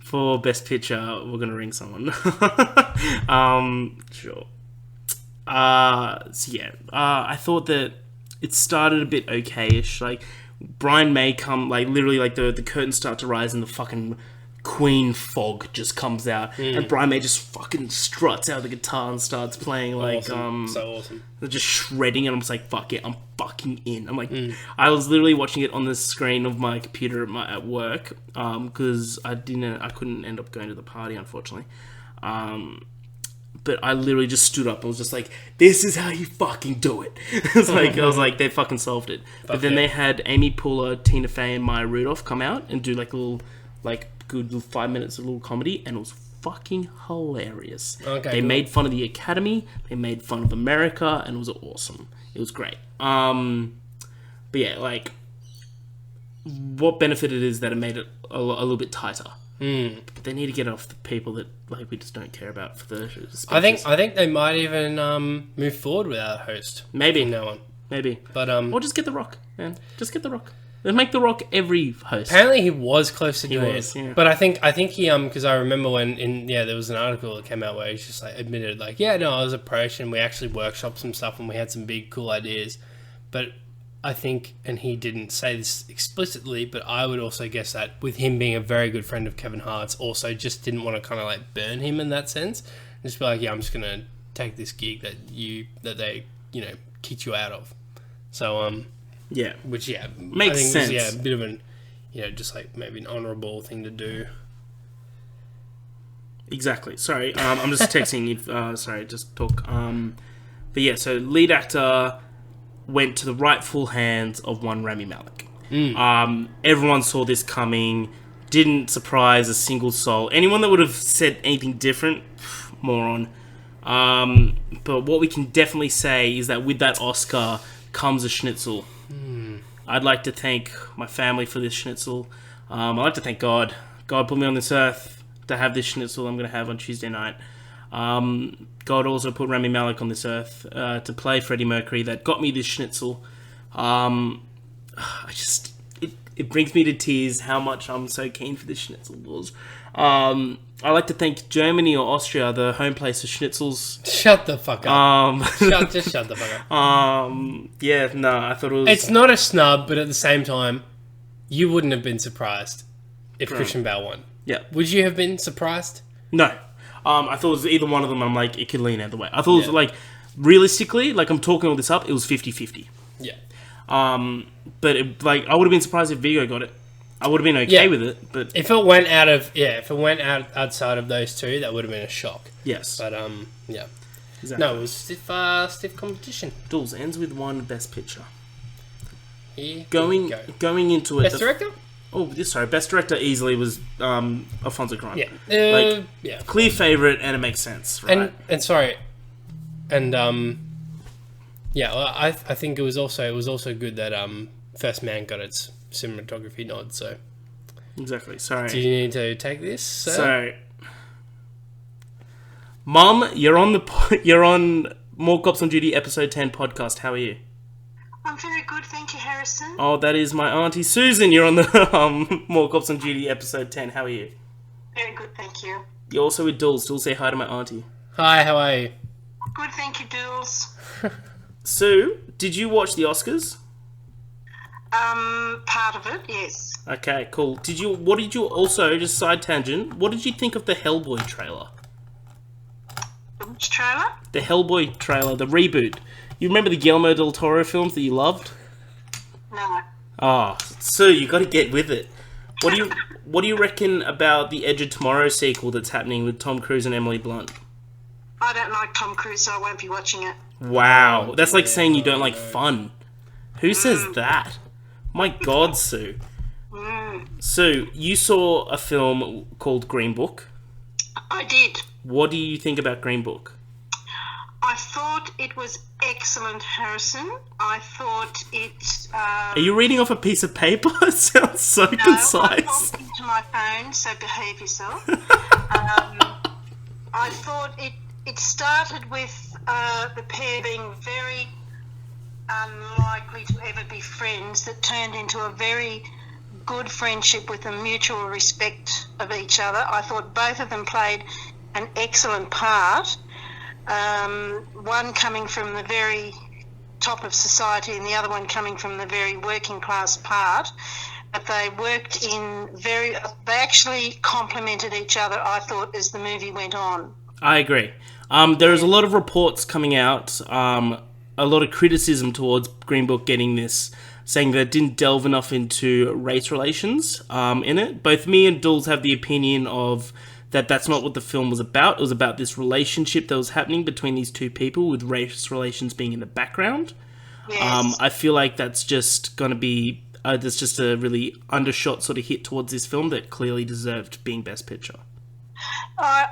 for Best Picture, we're gonna ring someone. Sure. So yeah. I thought that it started a bit okayish. Like, Brian May literally, like, the curtains start to rise and the fucking Queen fog just comes out, and Brian May just fucking struts out the guitar and starts playing like so awesome. They're just shredding, and I'm just like, fuck it, I'm fucking in. I'm like, I was literally watching it on the screen of my computer at work, because I couldn't end up going to the party, unfortunately. But I literally just stood up and was just like, this is how you fucking do it. I was like, they fucking solved it. But then they had Amy Poehler, Tina Fey, and Maya Rudolph come out and do like a little, like, good 5 minutes of little comedy, and it was fucking hilarious. They made fun of the Academy, they made fun of America, and it was awesome. It was great. But yeah, like, what benefited is that it made it a little bit tighter. But they need to get off the people that, like, we just don't care about for the speeches. I think they might even move forward without a host. Maybe. No one. Maybe. But or just get The Rock, man. Just get The Rock. They make The Rock every host. Apparently he was close to doing it. Yeah. But I think he because I remember when there was an article that came out where he just like admitted like, yeah, no, I was approached and we actually workshopped some stuff and we had some big cool ideas. But I think, and he didn't say this explicitly, but I would also guess that with him being a very good friend of Kevin Hart's, also just didn't want to kind of like burn him in that sense. Just be like, yeah, I'm just gonna take this gig that they kicked you out of. So yeah, which makes sense. Was, a bit of an just like maybe an honourable thing to do. Exactly. Sorry, I'm just texting you. Sorry, just talk. But yeah, so lead actor went to the rightful hands of one Rami Malek. Everyone saw this coming. Didn't surprise a single soul. Anyone that would have said anything different, moron. But what we can definitely say is that with that Oscar comes a schnitzel. I'd like to thank my family for this schnitzel. I'd like to thank God. God put me on this earth to have this schnitzel I'm going to have on Tuesday night. God also put Rami Malek on this earth to play Freddie Mercury. That got me this schnitzel. It brings me to tears how much I'm so keen for this schnitzel. I'd like to thank Germany or Austria, the home place of schnitzels. Shut the fuck up. Just shut the fuck up. Yeah, no, I thought it was... It's not a snub, but at the same time, you wouldn't have been surprised if Christian Bale won. Yeah. Would you have been surprised? No. I thought it was either one of them. I'm like, it could lean either way. I thought it was like, realistically, like I'm talking all this up, it was 50-50. Yeah. But I would have been surprised if Vigo got it. I would have been okay with it, but if it went outside of those two, that would have been a shock. Yes. But yeah. Exactly. No, it was stiff competition. Dools ends with one Best Picture. Here Going into it. Best Director? Oh, sorry. Best Director easily was Alfonso Cuarón. Yeah. Yeah. Clear favourite, and it makes sense, right? And sorry, and yeah, well, I think it was also good that First Man got its cinematography nod. So exactly. Sorry. Do you need to take this? So, Mum, you're on More Cops on Duty episode 10 podcast. How are you? I'm very good, thank you, Harrison. Oh, that is my auntie Susan. You're on the More Cops on Duty episode 10. How are you? Very good, thank you. You're also with Dools. Dools, say hi to my auntie. Hi, how are you? Good, thank you, Dools. Sue, did you watch the Oscars? Part of it, yes. Okay, cool. What did you also, just side tangent, what did you think of the Hellboy trailer? Which trailer? The Hellboy trailer, the reboot. You remember the Guillermo del Toro films that you loved? No. Oh, Sue, you got to get with it. What do you reckon about the Edge of Tomorrow sequel that's happening with Tom Cruise and Emily Blunt? I don't like Tom Cruise, so I won't be watching it. Wow, that's like saying you don't like fun. Who says that? My God, Sue. Sue, you saw a film called Green Book. I did. What do you think about Green Book? I thought it was excellent, Harrison. I thought it... Are you reading off a piece of paper? It sounds so concise. I'm talking to my phone, so behave yourself. I thought it started with the pair being very unlikely to ever be friends, that turned into a very good friendship with a mutual respect of each other. I thought both of them played an excellent part. One coming from the very top of society and the other one coming from the very working class part. But they worked they actually complemented each other, I thought, as the movie went on. I agree. There is a lot of reports coming out, a lot of criticism towards Green Book getting this, saying that it didn't delve enough into race relations in it. Both me and Dools have the opinion of that's not what the film was about. It was about this relationship that was happening between these two people, with race relations being in the background. Yes. I feel like that's just going to be... that's just a really undershot sort of hit towards this film that clearly deserved being Best Picture.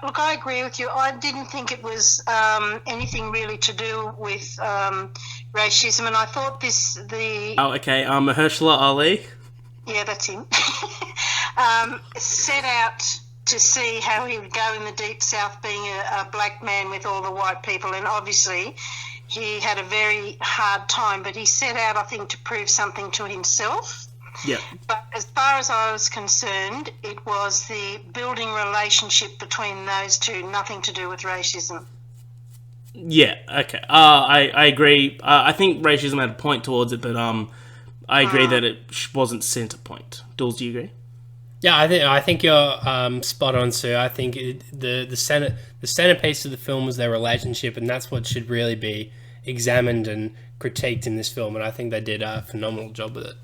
Look, I agree with you. I didn't think it was anything really to do with racism, and I thought Oh, okay. Mahershala Ali? Yeah, that's him. Set out to see how he would go in the Deep South being a black man with all the white people, and obviously he had a very hard time, but he set out, I think, to prove something to himself. Yeah. But as far as I was concerned, it was the building relationship between those two, nothing to do with racism. Yeah, okay. I agree. I think racism had a point towards it, but I agree that it wasn't centre point. Dools, do you agree? Yeah, I think you're spot on, Sue. I think the centerpiece of the film was their relationship, and that's what should really be examined and critiqued in this film. And I think they did a phenomenal job with it.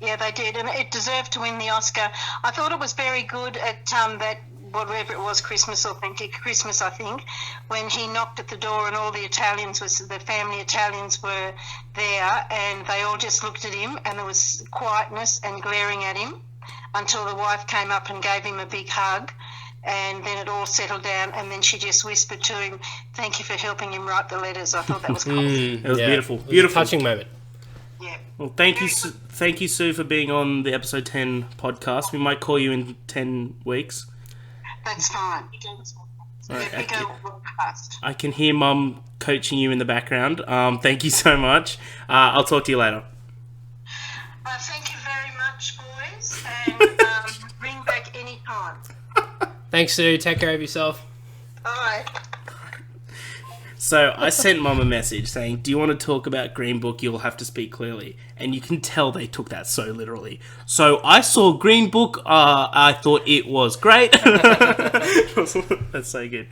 Yeah, they did, and it deserved to win the Oscar. I thought it was very good at that whatever it was, Christmas, Authentic Christmas, I think, when he knocked at the door and all the family Italians were there, and they all just looked at him, and there was quietness and glaring at him until the wife came up and gave him a big hug. And then it all settled down, and then she just whispered to him, "Thank you for helping him write the letters." I thought that was cool. It was beautiful. It was Beautiful. a touching moment. Yeah. Well, thank you, Sue, for being on the episode 10 podcast. We might call you in 10 weeks. That's fine. Right, We go fast. I can hear Mum coaching you in the background. Thank you so much. I'll talk to you later. Thank you very much, boys, and ring back any time. Thanks, Sue. Take care of yourself. All right. So I sent Mum a message saying, "Do you want to talk about Green Book? You'll have to speak clearly." And you can tell they took that so literally. So I saw Green Book. I thought it was great. That's so good.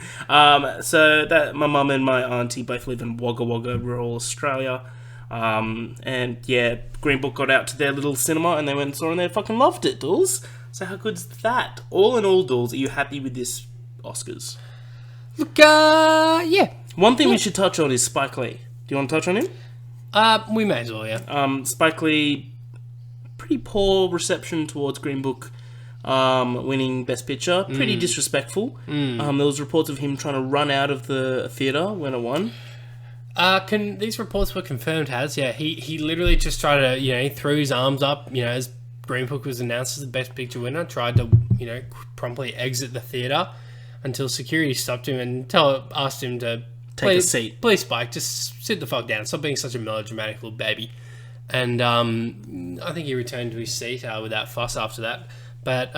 So that my mum and my auntie both live in Wagga Wagga, rural Australia. And yeah, Green Book got out to their little cinema and they went and saw it and they fucking loved it, Dools. So how good's that? All in all, Dools, are you happy with this Oscars? Look, yeah. One thing we should touch on is Spike Lee. Do you want to touch on him? We may as well, yeah. Spike Lee, pretty poor reception towards Green Book winning Best Picture. Pretty disrespectful. There was reports of him trying to run out of the theatre when it won. These reports were confirmed, yeah. He literally just tried to, he threw his arms up, as Green Book was announced as the Best Picture winner, tried to, promptly exit the theatre until security stopped him and asked him to Take a seat. Please, Spike, just sit the fuck down. Stop being such a melodramatic little baby. And I think he returned to his seat without fuss after that. But,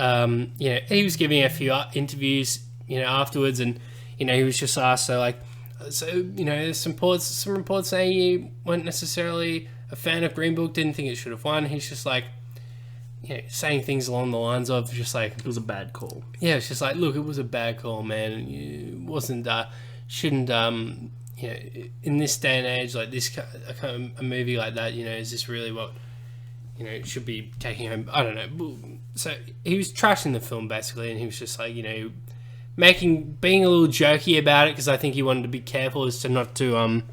he was giving a few interviews, afterwards, and, he was just asked, there's some reports saying he weren't necessarily a fan of Green Book, didn't think it should have won. He's just like, saying things along the lines of just like... It was a bad call. Yeah, it's just like, look, it was a bad call, man. It wasn't... shouldn't in this day and age, like this a movie like that, is this really what should be taking home? I don't know. So he was trashing the film basically, and he was just like being a little jokey about it because I think he wanted to be careful as to not to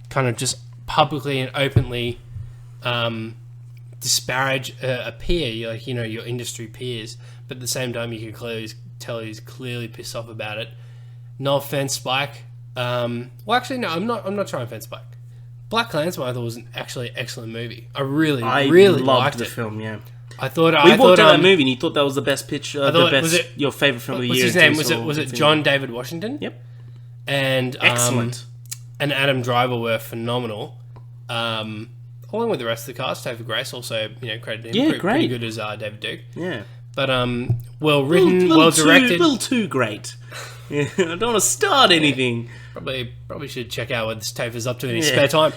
kind of just publicly and openly disparage a peer, like your industry peers, but at the same time you can clearly tell he's clearly pissed off about it. No offense, Spike. Well, actually, no. I'm not trying to offend Spike. Black Klansman, I thought was an actually excellent movie. I really loved liked the it. film. Yeah, I thought we walked out that movie, and you thought that was the best picture. Your favorite film of the year. What's his name? Was it John David Washington? Yep. And excellent. And Adam Driver were phenomenal. Along with the rest of the cast, David Grace also, credited him. Yeah, great. Pretty good as David Duke. Yeah. But well written, well directed. A little too great. Yeah, I don't want to start anything. Probably should check out what this Topher's up to in his spare time.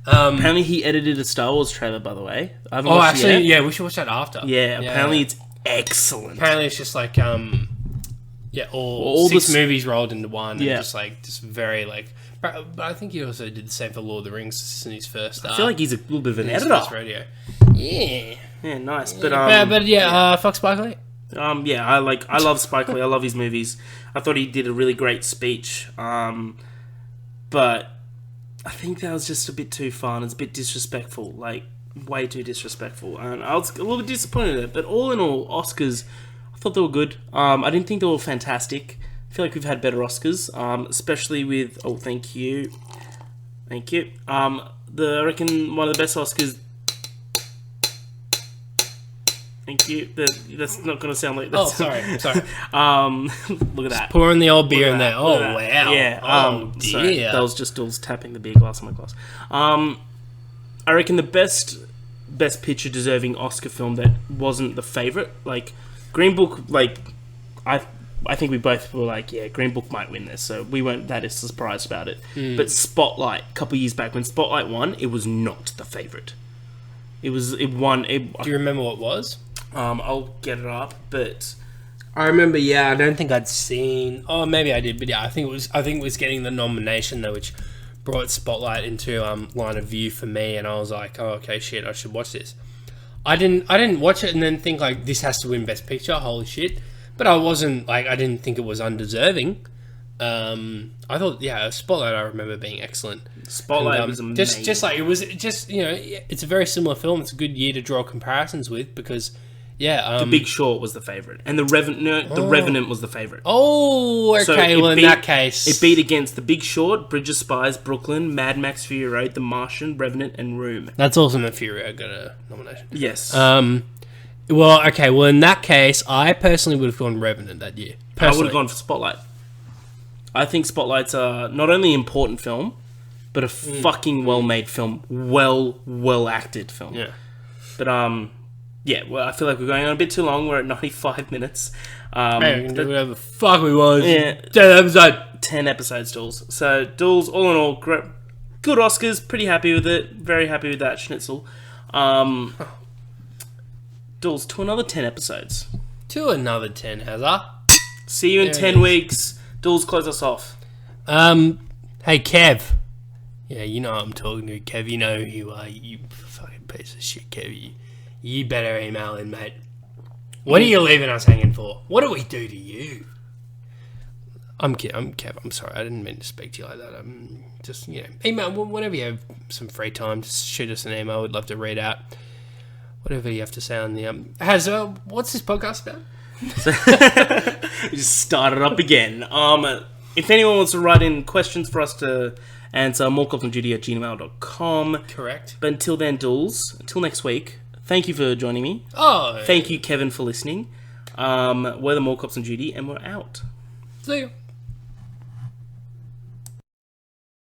Apparently he edited a Star Wars trailer, by the way. I haven't watched it yet. Yeah, we should watch that after. Yeah, apparently it's excellent. Apparently it's just like all six movies rolled into one, and just very like. But I think he also did the same for Lord of the Rings. This isn't his first. I feel like he's a little bit of an editor. Radio. Yeah. Yeah, nice. Fuck Spike Lee. I love Spike Lee. I love his movies. I thought he did a really great speech. But I think that was just a bit too far and it's a bit disrespectful. Like, way too disrespectful. And I was a little bit disappointed in it. But all in all, Oscars, I thought they were good. I didn't think they were fantastic. I feel like we've had better Oscars, especially with... Oh, thank you. Thank you. I reckon one of the best Oscars... Thank you. That's not going to sound like that. Oh, sorry. Look at that. Just pouring the old beer in there. Oh, wow. Yeah. Oh, dear. Sorry. That was just Dools tapping the beer glass in my glass. I reckon the best picture deserving Oscar film that wasn't the favourite, like Green Book, like I think we both were like, yeah, Green Book might win this, so we weren't that surprised about it. But Spotlight, a couple of years back when Spotlight won, it was not the favourite. It won. Do you remember what it was? I'll get it up, but I remember. Yeah, I don't think I'd seen. Oh, maybe I did, but yeah, I think it was getting the nomination though, which brought Spotlight into line of view for me, and I was like, oh, okay, shit, I should watch this. I didn't watch it and then think like this has to win Best Picture. Holy shit! but I wasn't like I didn't think it was undeserving. I thought, Spotlight I remember being excellent. Spotlight was amazing. Just like it was, it's a very similar film. It's a good year to draw comparisons with because, The Big Short was the favourite, and The Revenant was the favourite. Oh, okay. So in that case, it beat against The Big Short, Bridge of Spies, Brooklyn, Mad Max Fury Road, The Martian, Revenant, and Room. That's awesome that Fury Road got a nomination. Yes. Well, okay. Well, in that case, I personally would have gone Revenant that year. I would have gone for Spotlight. I think Spotlight's not only an important film, but a fucking well-made film, well acted film. Yeah. But well, I feel like we're going on a bit too long. We're at 95 minutes. Hey, we can do whatever the fuck we want. Yeah. 10 episodes, Dools. So, Dools, all in all, great, good Oscars. Pretty happy with it. Very happy with that schnitzel. Dools, to another 10 episodes. To another 10, Hazard. See you in 10 weeks. Dools, close us off. Hey, Kev. Yeah, you know I'm talking to, Kev. You know who you are, you fucking piece of shit, Kev. You better email in, mate. What are you leaving us hanging for? What do we do to you? I'm Kev. I'm sorry. I didn't mean to speak to you like that. Just, email. Whenever you have some free time, just shoot us an email. We'd love to read out whatever you have to say on the... what's this podcast about? We just started up again. If anyone wants to write in questions for us to answer, morecopsonduty@gmail.com. Correct. But until then, Dools, until next week, thank you for joining me. Oh. Thank you, Kevin, for listening. We're the More Cops on Duty, and we're out. See you.